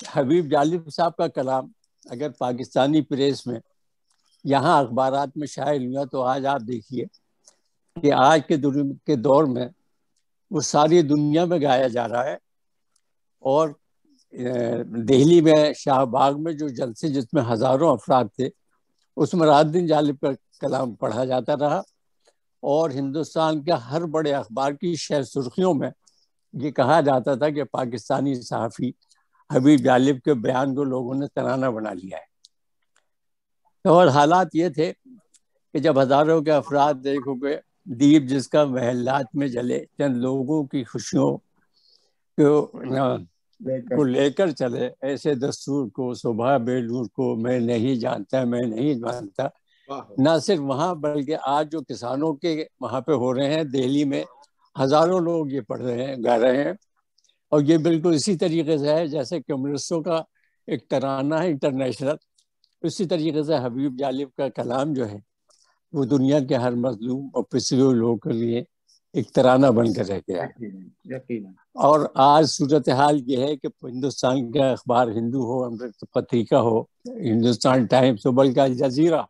حبیب جالب صاحب کا کلام اگر پاکستانی پریس میں، یہاں اخبارات میں شائع ہوا، تو آج آپ دیکھیے کہ آج کے دور میں وہ ساری دنیا میں گایا جا رہا ہے. اور دہلی میں شاہ باغ میں جو جلسے جس میں ہزاروں افراد تھے, اس میں رات دن جالب کا کلام پڑھا جاتا رہا. اور ہندوستان کے ہر بڑے اخبار کی شہ سرخیوں میں یہ کہا جاتا تھا کہ پاکستانی صحافی حبیب جالب کے بیان کو لوگوں نے ترانہ بنا لیا ہے. اور حالات یہ تھے کہ جب ہزاروں کے افراد دیکھو گے دیپ جس کا محلات میں جلے, چند لوگوں کی خوشیوں کو لے کر چلے, ایسے دستور کو صبح بے نور کو میں نہیں جانتا, میں نہیں جانتا. نہ صرف وہاں بلکہ آج جو کسانوں کے وہاں پہ ہو رہے ہیں دہلی میں, ہزاروں لوگ یہ پڑھ رہے ہیں, گا رہے ہیں. اور یہ بالکل اسی طریقے سے ہے جیسے کمیونسٹوں کا ایک ترانہ ہے انٹرنیشنل, اسی طریقے سے حبیب جالب کا کلام جو ہے وہ دنیا کے ہر مظلوم اور پسرے ہوئے لوگوں کے لیے ایک ترانہ بن کر رہ گیا ہے. اور آج صورتحال یہ ہے کہ ہندوستان کا اخبار ہندو ہو, امرت پتریکا ہو, ہندوستان ٹائمز ہو, بلکہ الجزیرہ,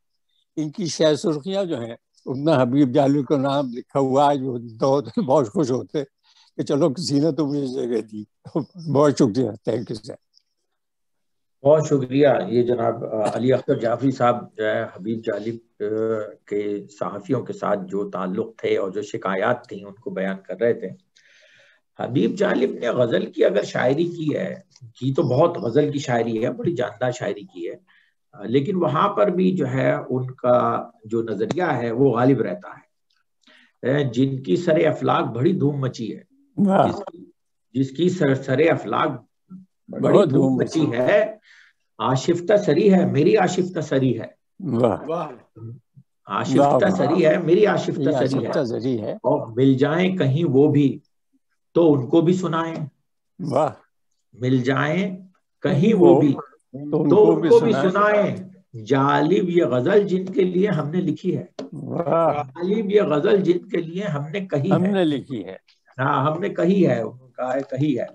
ان کی شہ سرخیاں جو ہیں ان میں حبیب جالب کا نام لکھا ہوا ہے. جو بہت خوش ہوتے کہ چلو کسی نے تو مجھے جگہ دی. بہت شکریہ, تھینک یو سر. بہت شکریہ. یہ جناب علی اختر جعفری صاحب جو ہے حبیب جالب کے صحافیوں کے ساتھ جو تعلق تھے اور جو شکایات تھیں ان کو بیان کر رہے تھے. حبیب جالب نے غزل کی اگر شاعری کی ہے, کی تو بہت غزل کی شاعری ہے, بڑی جاندار شاعری کی ہے, لیکن وہاں پر بھی جو ہے ان کا جو نظریہ ہے وہ غالب رہتا ہے. جن کی سر افلاک بڑی دھوم مچی ہے, جس کی سر افلاک بڑی دھوم مچی ہے, آشفتہ سری ہے میری آشفتہ سری ہے, آشفتہ سری ہے میری آشفتہ سری ہے, اور مل جائیں کہیں وہ بھی تو ان کو بھی سنائیں, مل جائیں کہیں وہ بھی تو ان کو بھی سنائیں. جالب یہ غزل جن کے لیے ہم نے لکھی ہے, جالب یہ غزل جن کے لیے ہم نے کہی ہے, ہم نے لکھی ہے, ہاں ہم نے کہی ہے, کہا ہے کہی ہے.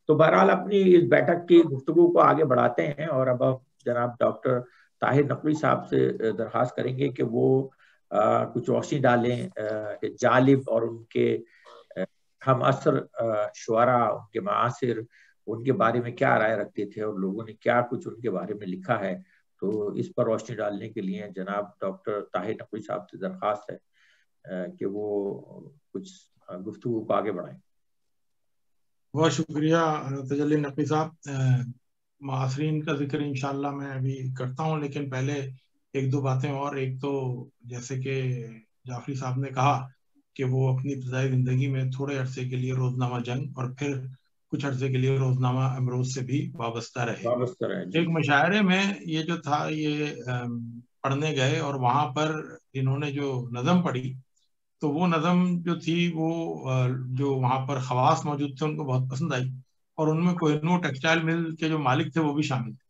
تو بہرحال اپنی اس بیٹھک کی گفتگو کو آگے بڑھاتے ہیں, اور اب جناب ڈاکٹر طاہر نقوی صاحب سے درخواست کریں گے کہ وہ کچھ روشنی ڈالیں جالب اور ان کے ہم عصر شعراء, ان کے معاصر, ان کے بارے میں کیا رائے رکھتے تھے اور لوگوں نے کیا کچھ ان کے بارے میں لکھا ہے. تو اس پر روشنی ڈالنے کے لیے جناب ڈاکٹر طاہر نقوی صاحب سے درخواست ہے کہ وہ کچھ گفتگو کو آگے بڑھائیں. بہت شکریہ تجلی نقوی صاحب. معاصرین کا ذکر انشاءاللہ میں ابھی کرتا ہوں, لیکن پہلے ایک دو باتیں اور. ایک تو جیسے کہ جعفری صاحب نے کہا کہ وہ اپنی ابتدائی زندگی میں تھوڑے عرصے کے لیے روزنامہ جنگ اور پھر کچھ عرصے کے لیے روزنامہ امروز سے بھی وابستہ رہے. ایک مشاعرے میں یہ جو تھا یہ پڑھنے گئے, اور وہاں پر انہوں نے جو نظم پڑھی تو وہ نظم جو تھی وہ جو وہاں پر خواص موجود تھے ان کو بہت پسند آئی, اور ان میں کوہ نور ٹیکسٹائل مل کے جو مالک تھے وہ بھی شامل تھے.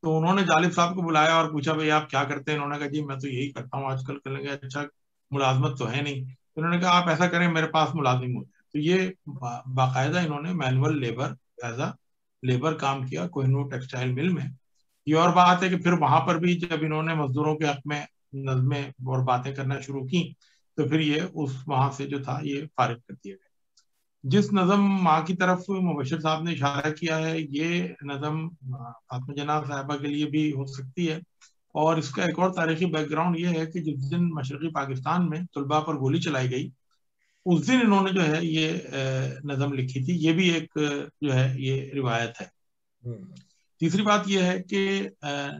تو انہوں نے جالب صاحب کو بلایا اور پوچھا بھائی آپ کیا کرتے ہیں؟ انہوں نے کہا جی میں تو یہی کرتا ہوں آج کل. کرنے لگے اچھا ملازمت تو ہے نہیں. انہوں نے کہا آپ ایسا کریں میرے پاس ملازم ہوتے ہیں. تو یہ باقاعدہ انہوں نے manual labour as a labour کام کیا کوہ نور ٹیکسٹائل مل میں. یہ اور بات ہے کہ پھر وہاں پر بھی جب انہوں نے مزدوروں کے حق میں نظمیں اور باتیں کرنا شروع کی تو پھر یہ اس وہاں سے جو تھا یہ فارغ کر دیا گیا. جس نظم ماں کی طرف مبشر صاحب نے اشارہ کیا ہے یہ نظم فاطمہ جناب صاحبہ کے لیے بھی ہو سکتی ہے. اور اس کا ایک اور تاریخی بیک گراؤنڈ یہ ہے کہ جس دن مشرقی پاکستان میں طلباء پر گولی چلائی گئی اس دن انہوں نے جو ہے یہ نظم لکھی تھی. یہ بھی ایک جو ہے یہ روایت ہے. تیسری بات یہ ہے کہ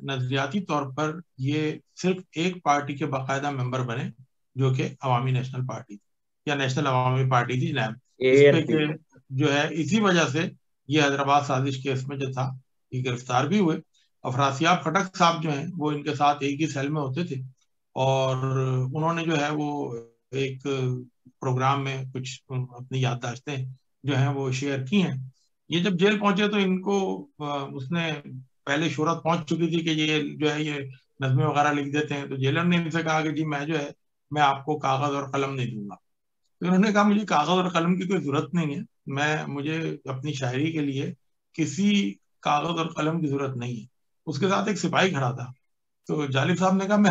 نظریاتی طور پر یہ صرف ایک پارٹی کے باقاعدہ ممبر بنے جو کہ عوامی نیشنل پارٹی یا نیشنل عوامی پارٹی تھی جناب. اس پہ کہ جو ہے اسی وجہ سے یہ حیدرآباد سازش کیس میں جو تھا یہ گرفتار بھی ہوئے. افراسیاب خٹک صاحب جو ہیں وہ ان کے ساتھ ایک ہی سیل میں ہوتے تھے, اور انہوں نے جو ہے وہ ایک پروگرام میں کچھ اپنی یادداشتیں جو ہیں وہ شیئر کی ہیں. یہ جب جیل پہنچے تو ان کو اس نے پہلے شہرت پہنچ چکی تھی کہ یہ جو ہے یہ نظمیں وغیرہ لکھ دیتے ہیں. تو جیلر نے ان سے کہا کہ جی میں جو ہے میں آپ کو کاغذ اور قلم نہیں دوں گا. تو انہوں نے کہا مجھے کاغذ اور قلم کی کوئی ضرورت نہیں ہے, مجھے اپنی شاعری کے لیے کسی کاغذ اور قلم کی ضرورت نہیں ہے. اس کے ساتھ ایک سپاہی کھڑا تھا. تو جالب صاحب نے کہا میں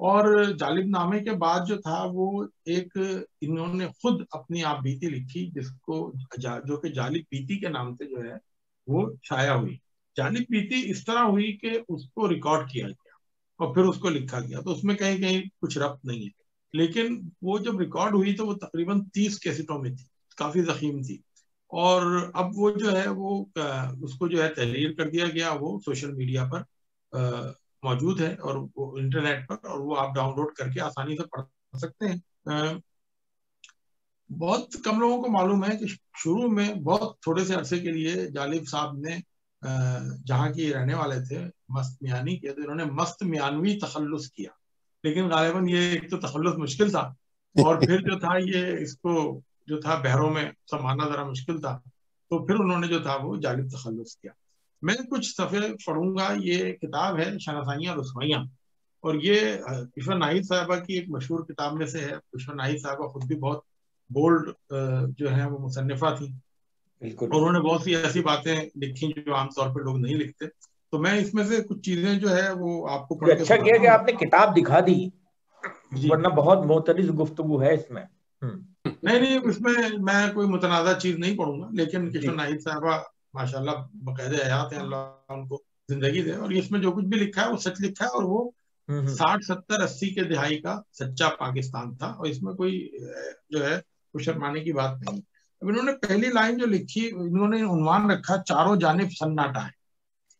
اور جالب نامے کے بعد جو تھا وہ ایک انہوں نے خود اپنی آپ بیتی لکھی جس کو جو کہ جالب بیتی کے نام سے جو ہے وہ شائع ہوئی. جالب بیتی اس طرح ہوئی کہ اس کو ریکارڈ کیا گیا اور پھر اس کو لکھا گیا, تو اس میں کہیں کہیں کچھ ربط نہیں ہے, لیکن وہ جب ریکارڈ ہوئی تو وہ تقریباً 30 کیسٹوں میں تھی, کافی ضخیم تھی. اور اب وہ جو ہے وہ اس کو جو ہے تحریر کر دیا گیا, وہ سوشل میڈیا پر موجود ہے اور وہ انٹرنیٹ پر, اور وہ آپ ڈاؤن لوڈ کر کے آسانی سے پڑھ سکتے ہیں. بہت کم لوگوں کو معلوم ہے کہ شروع میں بہت تھوڑے سے عرصے کے لیے جالب صاحب نے جہاں کی رہنے والے تھے مست میانی کے, تو انہوں نے مست میانوی تخلص کیا, لیکن غالباً یہ ایک تو تخلص مشکل تھا, اور پھر جو تھا یہ اس کو جو تھا بہروں میں سنبھالنا ذرا مشکل تھا, تو پھر انہوں نے جو تھا وہ جالب تخلص کیا. میں کچھ صفحے پڑھوں گا. یہ کتاب ہے شناسائیاں رسوائیاں, اور یہ کشور ناہید صاحبہ کی ایک مشہور کتاب میں سے ہے. کشور ناہید صاحبہ خود بھی بہت بولڈ جو ہے وہ مصنفہ تھی, اور انہوں نے بہت سی ایسی باتیں لکھی جو عام طور پہ لوگ نہیں لکھتے. تو میں اس میں سے کچھ چیزیں جو ہے وہ آپ کو پڑھ کے اچھا کیا کہ آپ نے کتاب دکھا دی, ورنہ بہت معترض گفتگو ہے اس میں. نہیں, اس میں میں کوئی متنازع چیز نہیں پڑھوں گا, لیکن کشور ناہید صاحبہ ماشاءاللہ باقاعدہ حیات ہیں, اللہ ان کو زندگی دے, اور اس میں جو کچھ بھی لکھا ہے وہ سچ لکھا ہے, اور وہ 60 70 80 کے دہائی کا سچا پاکستان تھا, اور اس میں کوئی جو ہے کوئی شرمانے کی بات نہیں. اب انہوں نے پہلی لائن جو لکھی, انہوں نے عنوان رکھا چاروں جانب سناٹا ہے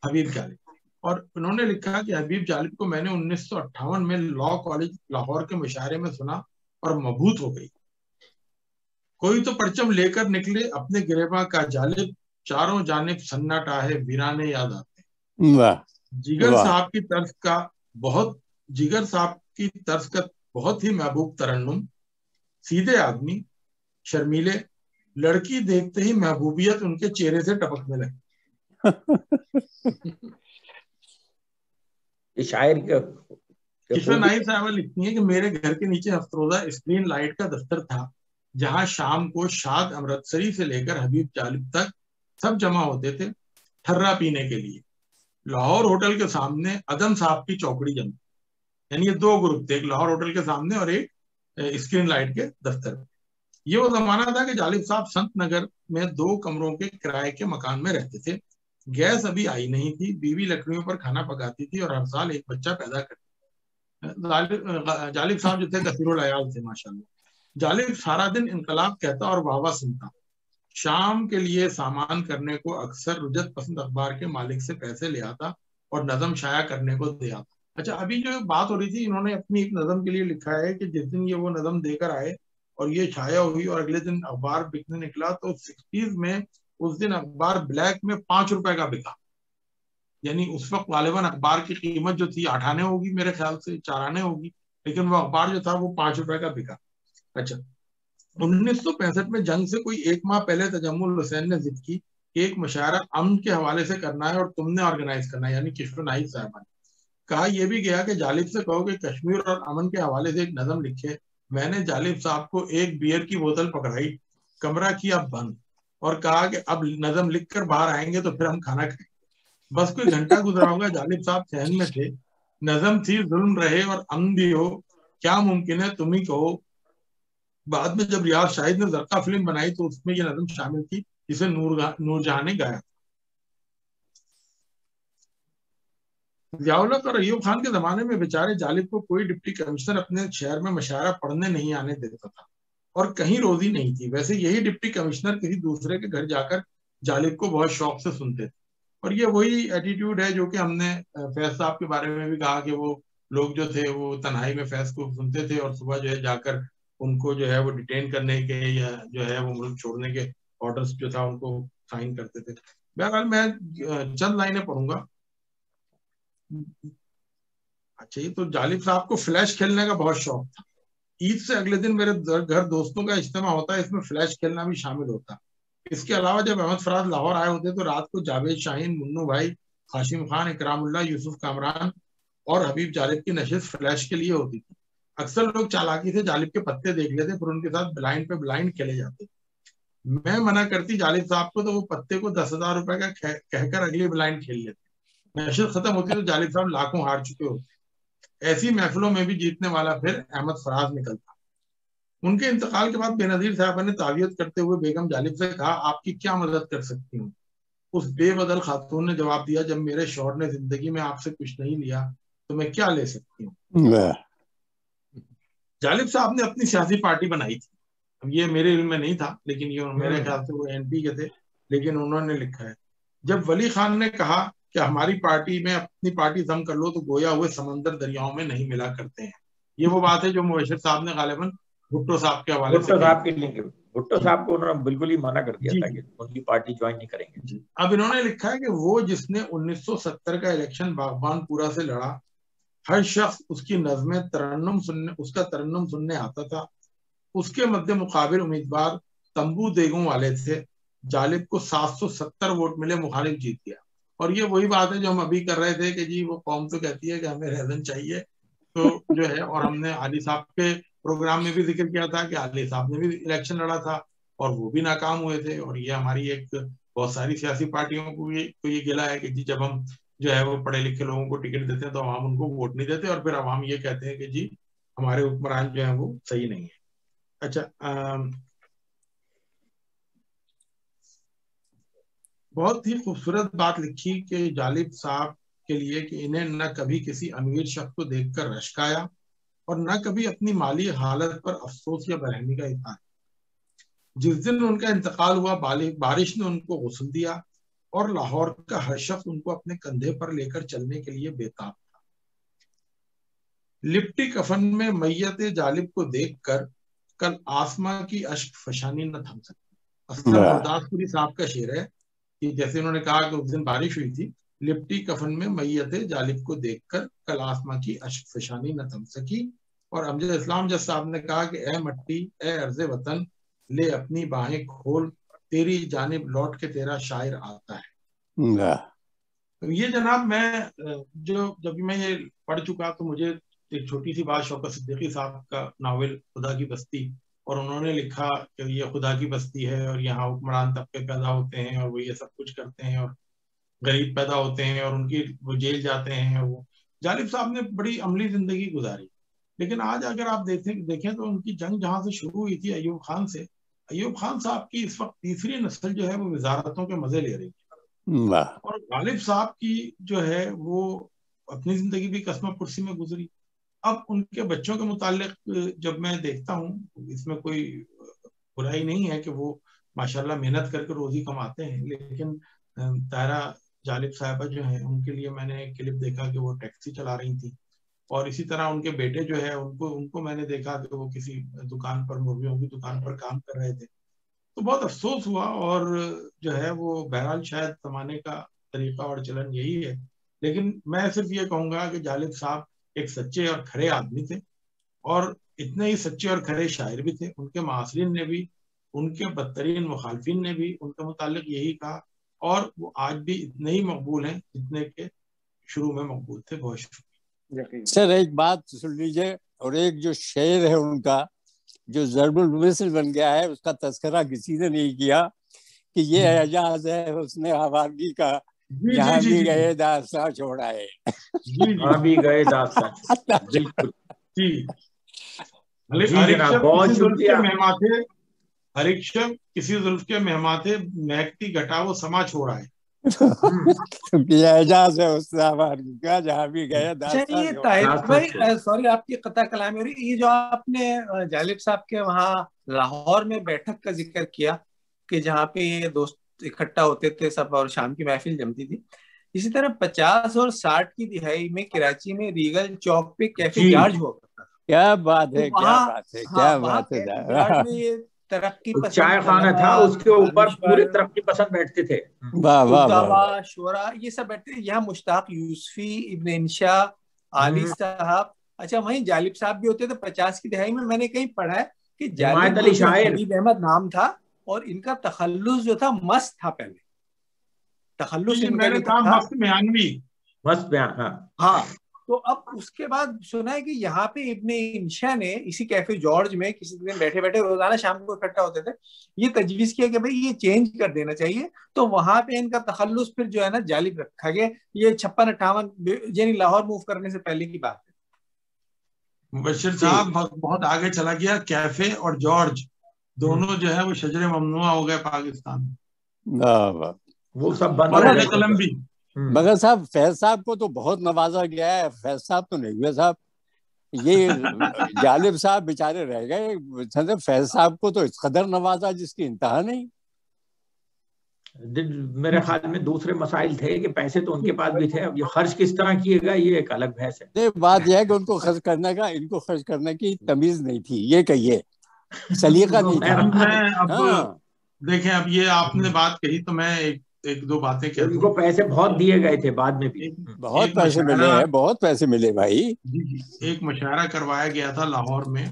حبیب جالب, اور انہوں نے لکھا کہ حبیب جالب کو میں نے 1958 میں لاء کالج لاہور کے مشاعرے میں سنا اور مبہوت ہو گئی. کوئی تو پرچم لے کر نکلے اپنے گریباں کا جالب, چاروں جانب سناٹا ہے ویرانے یاد آتے. جگر صاحب کی طرز کا بہت ہی محبوب ترنم, سیدھے آدمی, شرمیلے, لڑکی دیکھتے ہی محبوبیت ان کے چہرے سے ٹپکنے لگی. شاعر کشور ناہید صاحبہ لکھتی ہیں کہ میرے گھر کے نیچے افروزہ اسکرین لائٹ کا دفتر تھا, جہاں شام کو شاد امرتسری سے لے کر حبیب جالب تک سب جمع ہوتے تھے ٹھرا پینے کے لیے. لاہور ہوٹل کے سامنے عدم صاحب کی چوکڑی جمی, یعنی یہ دو گروپ تھے, ایک لاہور ہوٹل کے سامنے اور ایک اسکرین لائٹ کے دفتر. یہ وہ زمانہ تھا کہ جالب صاحب سنت نگر میں 2 کمروں کے کرائے کے مکان میں رہتے تھے. گیس ابھی آئی نہیں تھی, بیوی لکڑیوں پر کھانا پکاتی تھی اور ہر سال ایک بچہ پیدا کرتی. جالب صاحب جو تھے کثیر العیال تھے ماشاءاللہ. جالب سارا دن انقلاب کہتا اور واہ واہ سنتا. شام کے لیے سامان کرنے کو اکثر رجت پسند اخبار کے مالک سے پیسے لے آتا اور نظم شائع کرنے کو دے آتا. اچھا, ابھی جو بات ہو رہی تھی, انہوں نے اپنی ایک نظم کے لیے لکھا ہے کہ جس دن یہ وہ نظم دے کر آئے اور یہ شائع ہوئی اور اگلے دن اخبار بکنے نکلا, تو 60s میں اس دن اخبار بلیک میں 5 روپے کا بکا. یعنی اس وقت غالباً اخبار کی قیمت جو تھی 8 آنے ہوگی, میرے خیال سے 4 آنے ہوگی, لیکن وہ اخبار جو تھا وہ 5 روپے کا بکا. اچھا, 1965 میں جنگ سے کوئی 1 ماہ پہلے تجمل حسین نے ضد کی کہ ایک مشاعرہ امن کے حوالے سے کرنا ہے اور تم نے آرگنائز کرنا ہے, یعنی کشور ناہید صاحبہ نے کہا. یہ بھی گیا کہ جالب سے کہو کہ کشمیر اور امن کے حوالے سے ایک نظم لکھے. میں نے جالب صاحب کو ایک بیئر کی بوتل پکڑائی, کمرہ کیا بند اور کہا کہ اب نظم لکھ کر باہر آئیں گے تو پھر ہم کھانا کھائیں. بس کوئی گھنٹہ گزرا ہوگا, جالب صاحب صحن میں تھے. نظم تھی ظلم رہے اور امن بھی ہو, کیا ممکن ہے تم ہی کہو. بعد میں جب ریاض شاہد نے زرقہ فلم بنائی تو اس میں یہ نظم شامل تھی جسے نور جہاں نے گایا. ضیاء الحق اور ایوب خان کے زمانے میں بیچارے جالب کو کوئی ڈپٹی کمشنر اپنے شہر میں مشاعرہ پڑھنے نہیں آنے دیتا تھا اور کہیں روزی نہیں تھی. ویسے یہی ڈپٹی کمشنر کسی دوسرے کے گھر جا کر جالب کو بہت شوق سے سنتے تھے. اور یہ وہی ایٹیٹیوڈ ہے جو کہ ہم نے فیض صاحب کے بارے میں بھی کہا کہ وہ لوگ جو تھے وہ تنہائی میں فیض کو سنتے تھے اور صبح جو ہے جا کر ان کو جو ہے وہ ڈیٹین کرنے کے یا جو ہے وہ ملک چھوڑنے کے آرڈرز جو تھا ان کو سائن کرتے تھے. بہرحال میں چند لائنیں پڑھوں گا. اچھا, یہ تو جالب صاحب کو فلیش کھیلنے کا بہت شوق تھا. عید سے اگلے دن میرے گھر دوستوں کا اجتماع ہوتا ہے, اس میں فلیش کھیلنا بھی شامل ہوتا. اس کے علاوہ جب احمد فراز لاہور آئے ہوتے تو رات کو جاوید شاہین, منو بھائی, ہاشم خان, اکرام اللہ, یوسف کامران اور حبیب جالب کی نشست فلیش کے لیے ہوتی تھی. اکثر لوگ چالاکی سے جالب کے پتے دیکھ لیتے پھر ان کے ساتھ بلائنڈ پہ بلائنڈ کھیلے جاتے. میں منع کرتی جالب صاحب کو تو وہ پتے کو 10,000 روپے کا کہہ کر اگلی بلائنڈ کھیل لیتے. نشست ختم ہوتی تو جالب صاحب لاکھوں ہار چکے ہوتے. ایسی محفلوں میں بھی جیتنے والا پھر احمد فراز نکلتا۔ ان کے انتقال کے بعد بے نظیر صاحبہ نے تعویت کرتے ہوئے بیگم جالب سے کہا آپ کی کیا مدد کر سکتی ہوں؟ اس بے بدل خاتون نے جواب دیا جب میرے شوہر نے زندگی میں آپ سے کچھ نہیں لیا تو میں کیا لے سکتی ہوں؟ جالب صاحب نے اپنی سیاسی پارٹی بنائی تھی، اب یہ میرے علم میں نہیں تھا لیکن یہ میرے خیال سے وہ این پی کے تھے، لیکن انہوں نے لکھا ہے جب ولی خان نے کہا کہ ہماری پارٹی میں اپنی پارٹی ضم کر لو تو گویا ہوئے سمندر دریاؤں میں نہیں ملا کرتے ہیں۔ یہ وہ بات ہے جو مبشر صاحب نے غالباً بھٹو صاحب کے حوالے سے بھٹو صاحب کو انہوں نے بالکل ہی منع کر دیا تھا کہ ان کی پارٹی جوائن نہیں کریں گے۔ اب انہوں نے لکھا ہے کہ وہ جس نے 1970 کا الیکشن باغبان پورا سے لڑا، ہر شخص اس کی نظمیں اس کا ترنم سننے آتا تھا، اس کے مد مقابل امیدوار تمبو دیگوں والے تھے، جالب کو 770 ووٹ ملے، مخالف جیت گیا۔ اور یہ وہی بات ہے جو ہم ابھی کر رہے تھے کہ جی وہ قوم تو کہتی ہے کہ ہمیں رہزن چاہیے، تو جو ہے، اور ہم نے علی صاحب کے پروگرام میں بھی ذکر کیا تھا کہ علی صاحب نے بھی الیکشن لڑا تھا اور وہ بھی ناکام ہوئے تھے، اور یہ ہماری ایک بہت ساری سیاسی پارٹیوں کو یہ گلا ہے کہ جی جب ہم جو ہے وہ پڑھے لکھے لوگوں کو ٹکٹ دیتے ہیں تو عوام ان کو ووٹ نہیں دیتے، اور پھر عوام یہ کہتے ہیں کہ جی ہمارے حکمران جو ہیں وہ صحیح نہیں ہے۔ اچھا، بہت ہی خوبصورت بات لکھی کہ جالب صاحب کے لیے کہ انہیں نہ کبھی کسی امیر شخص کو دیکھ کر رشک آیا اور نہ کبھی اپنی مالی حالت پر افسوس یا برہمی کا اظہار۔ جس دن ان کا انتقال ہوا بارش نے ان کو غسل دیا اور لاہور کا ہر شخص ان کو اپنے کندھے پر لے کر چلنے کے لیے بےتاب تھا۔ لپٹی کفن میں میت جالب کو دیکھ کر کل آسماں کی اشک فشانی نہ تھم سکتی۔ اسکر گرداس پوری صاحب کا شعر ہے کہ جیسے انہوں نے کہا کہ اس دن بارش ہوئی تھی، لپٹی کفن میں میت جالب کو دیکھ کر کل آسماں کی اشک فشانی نہ تھم سکی، اور امجد اسلام جج صاحب نے کہا کہ اے مٹی، اے عرض وطن، لے اپنی باہیں کھول، تیری جانب لوٹ کے تیرا شاعر آتا ہے۔ یہ جناب میں جب میں یہ پڑھ چکا تو مجھے ایک چھوٹی سی بات شوکت صدیقی صاحب کا ناول خدا کی بستی، اور انہوں نے لکھا کہ یہ خدا کی بستی ہے اور یہاں حکمران طبقے پیدا ہوتے ہیں اور وہ یہ سب کچھ کرتے ہیں اور غریب پیدا ہوتے ہیں اور ان کی وہ جیل جاتے ہیں۔ وہ جالب صاحب نے بڑی عملی زندگی گزاری، لیکن آج اگر آپ دیکھیں تو ان کی جنگ جہاں سے شروع ہوئی تھی ایوب خان سے، ایوب خان صاحب کی اس وقت تیسری نسل جو ہے وہ وزارتوں کے مزے لے رہی ہے، اور غالب صاحب کی جو ہے وہ اپنی زندگی بھی قسمہ پرسی میں گزری۔ اب ان کے بچوں کے متعلق جب میں دیکھتا ہوں، اس میں کوئی برائی نہیں ہے کہ وہ ماشاءاللہ محنت کر کے روزی کماتے ہیں، لیکن طاہرہ جالب صاحبہ جو ہیں ان کے لیے میں نے ایک کلپ دیکھا کہ وہ ٹیکسی چلا رہی تھی، اور اسی طرح ان کے بیٹے جو ہے ان کو میں نے دیکھا کہ وہ کسی دکان پر، مرغیوں کی دکان پر کام کر رہے تھے، تو بہت افسوس ہوا۔ اور جو ہے وہ بہرحال شاید زمانے کا طریقہ اور چلن یہی ہے، لیکن میں صرف یہ کہوں گا کہ جالب صاحب ایک سچے اور کھرے آدمی تھے، اور اتنے ہی سچے اور کھرے شاعر بھی تھے۔ ان کے معاصرین نے بھی، ان کے بدترین مخالفین نے بھی ان کے متعلق یہی کہا، اور وہ آج بھی اتنے ہی مقبول ہیں جتنے کے شروع میں مقبول تھے۔ بہت شکریہ سر۔ ایک بات سن لیجئے، اور ایک جو شعر ہے ان کا جو ضرب المثل بن گیا ہے، اس کا تذکرہ کسی نے نہیں کیا کہ یہ اعجاز ہے حسن آوارگی کا، جہاں بھی گئے داستاں چھوڑائے، جہاں بھی گئے داستاں، بالکل جی۔ ہر ایک شب کسی زلف کے مہما تھے، ہر ایک شب کسی زلف کے مہما تھے، مہکتی گھٹا وہ سما چھوڑائے، یہ اعجاز ہے حسن آوارگی کا، جہاں بھی گئے داستاں یہ طاہر بھائی، سوری آپ کی قطع کلامی ہو رہی، یہ جو آپ نے جالب صاحب کے وہاں لاہور میں بیٹھک کا ذکر کیا کہ جہاں پہ یہ دوست اکٹھا ہوتے تھے سب اور شام کی محفل جمتی تھی، اسی طرح 50 اور 60 کی دہائی میں کراچی میں ریگل چوک پہ کیفے جارج ہوا کرتا تھا۔ کیا بات ہے، کیا بات ہے، کیا بات ہے۔ جارج میں یہ ترقی پسند چائے خانہ تھا، اس کے اوپر پورے ترقی پسند بیٹھتے تھے، شورا یہ سب بیٹھتے تھے۔ یہاں مشتاق یوسفی، ابن انشا، علی صاحب، اچھا وہیں جالب صاحب بھی ہوتے تھے۔ 50 کی دہائی میں میں نے کہیں پڑھا ہے کہ جالب حبیب احمد نام تھا اور ان کا تخلص جو تھا مست تھا، پہلے تخلص ان کا جو تھا مست میانوی، مست بیان، ہاں۔ تو اب اس کے بعد سنا ہے کہ یہاں پہ ابن انشا نے اسی کیفے جارج میں کسی دن بیٹھے بیٹھے روزانہ شام کو اکٹھا ہوتے تھے، یہ تجویز کیا کہ بھئی یہ چینج کر دینا چاہیے، تو وہاں پہ ان کا تخلص پھر جو ہے نا جالب رکھا گیا۔ یہ 56-58 یعنی لاہور موو کرنے سے پہلے کی بات ہے۔ مبشر صاحب بہت آگے چلا گیا. کیفے اور جارج دونوں جو ہے وہ شجر ممنوع ہو گئے پاکستان میں. وہ سب بند اور قلم بھی. مگر صاحب فیض صاحب کو تو بہت نوازا گیا ہے, فیض صاحب تو نہیں ہوئے صاحب. یہ جالب صاحب بیچارے رہ گئے. فیض صاحب کو تو اس قدر نوازا جس کی انتہا نہیں. میرے خیال میں دوسرے مسائل تھے کہ پیسے تو ان کے پاس بھی تھے, اب یہ خرچ کس طرح کیے گا یہ ایک الگ بحث ہے. بات یہ ہے کہ ان کو خرچ کرنے کا, ان کو خرچ کرنے کی تمیز نہیں تھی, یہ کہیے سلیقہ نہیں تھا. اب دیکھیں, اب یہ آپ نے بات کہی تو میں ایک دو باتیں کہہ دوں. ان کو پیسے بہت دیے گئے تھے بعد میں بھی, بہت پیسے ملے ہیں, بہت پیسے ملے بھائی. ایک مشاعرہ کروایا گیا تھا لاہور میں,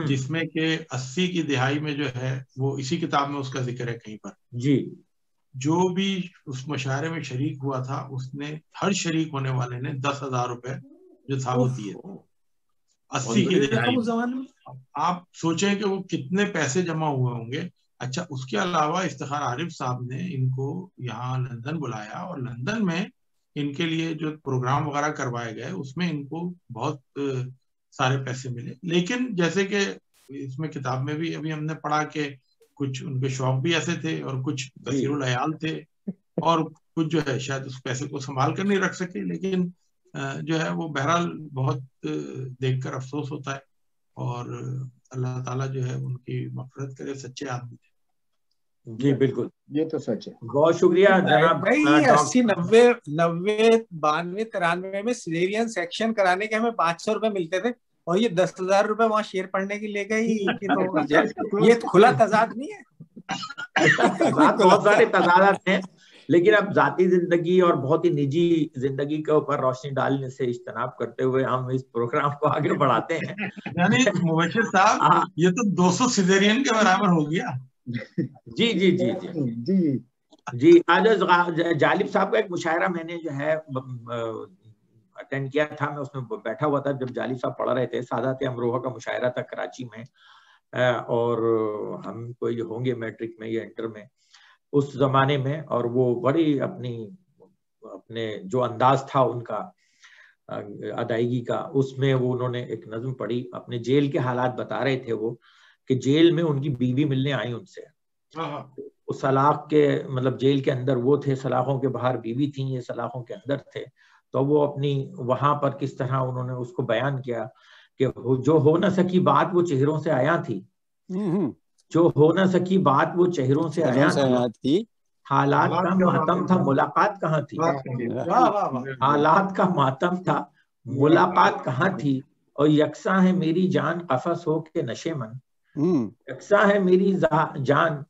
جس میں کہ 80 کی دہائی میں جو ہے وہ اسی کتاب میں اس کا ذکر ہے کہیں پر. جی, جو بھی اس مشاعرے میں شریک ہوا تھا اس نے, ہر شریک ہونے والے نے 10,000 روپے جو تھا وہ دیے 80 کی دہائی. آپ سوچیں کہ وہ کتنے پیسے جمع ہوئے ہوں گے. اچھا, اس کے علاوہ افتخار عارف صاحب نے ان کو یہاں لندن بلایا, اور لندن میں ان کے لیے جو پروگرام وغیرہ کروائے گئے اس میں ان کو بہت سارے پیسے ملے. لیکن جیسے کہ اس میں کتاب میں بھی ابھی ہم نے پڑھا کہ کچھ ان کے شوق بھی ایسے تھے اور کچھ کثیر العیال تھے, اور کچھ جو ہے شاید اس پیسے کو سنبھال کر نہیں رکھ سکے. لیکن جو ہے وہ بہرحال بہت دیکھ کر افسوس ہوتا ہے, اور اللہ تعالیٰ جو ہے ان کی مغفرت کرے, سچے آدمی تھے. جی بالکل, یہ تو سچ ہے. بہت شکریہ جناب. 80 90 92 93 میں سیزیرین سیکشن کرانے کے ہمیں 500 روپے ملتے تھے, اور یہ 10,000 روپے وہاں شعر پڑھنے کے لے گئی. یہ کھلا تضاد نہیں ہے؟ بہت سارے تضادات ہیں, لیکن اب ذاتی زندگی اور بہت ہی نجی زندگی کے اوپر روشنی ڈالنے سے اجتناب کرتے ہوئے ہم اس پروگرام کو آگے بڑھاتے ہیں. یعنی مبشر صاحب یہ تو 200 سیزیرین کے برابر ہو گیا. جی جی جی جی جی. آج جالب صاحب کا ایک مشاعرہ میں نے جو ہے اٹینڈ کیا تھا, میں اس میں بیٹھا ہوا تھا جب جالب صاحب پڑھ رہے تھے. سعادت امروہہ کا مشاعرہ تھا کراچی میں, اور ہم کوئی ہوں گے میٹرک میں یا انٹر میں اس زمانے میں, اور وہ بڑی اپنے جو انداز تھا ان کا ادائیگی کا, اس میں وہ انہوں نے ایک نظم پڑھی. اپنے جیل کے حالات بتا رہے تھے وہ, کہ جیل میں ان کی بیوی ملنے آئی ان سے. اس سلاخ کے مطلب جیل کے اندر وہ تھے, سلاخوں کے باہر بیوی تھیں, یہ سلاخوں کے اندر تھے. تو وہ اپنی وہاں پر کس طرح انہوں نے اس کو بیان کیا کہ جو ہو نہ سکی بات وہ چہروں سے آیا تھی, جو ہو نہ سکی بات وہ چہروں سے آیا تھی, حالات کا ماتم تھا ملاقات کہاں تھی. حالات کا ماتم تھا ملاقات کہاں تھی, اور یکساں ہے میری جان قفس ہو کے نشے من. یکساں ہے میری جان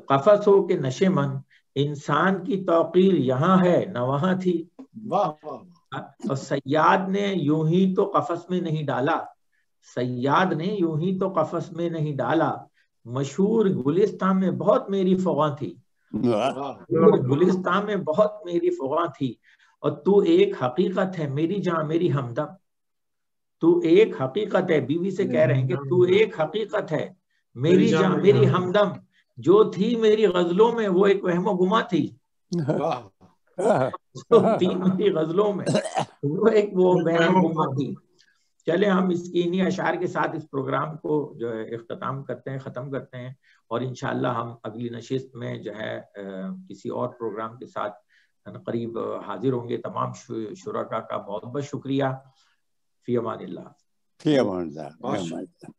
قفس ہو کے نشے من, انسان کی توقیر یہاں ہے نہ وہاں تھی. اور صیاد نے یوں ہی تو قفس میں نہیں ڈالا, صیاد نے یوں ہی تو قفس میں نہیں ڈالا, مشہور گلستان میں بہت میری فغاں تھی. گلستان میں بہت میری فغاں تھی, اور تو ایک حقیقت ہے میری جان میری ہمدم. تو ایک حقیقت ہے, بیوی سے کہہ رہے ہیں کہ تو ایک حقیقت ہے میری جان میری ہمدم, جو تھی میری غزلوں میں وہ ایک وہم و گما تھی. جو تھی میری غزلوں میں وہ ایک وہ وہم و گما تھی. چلے ہم اس کی انہی اشعار کے ساتھ اس پروگرام کو جو ہے اختتام کرتے ہیں, ختم کرتے ہیں, اور انشاءاللہ ہم اگلی نشست میں جو ہے کسی اور پروگرام کے ساتھ قریب حاضر ہوں گے. تمام شرکاء کا بہت بہت شکریہ. فی امان اللہ. فی امان اللہ.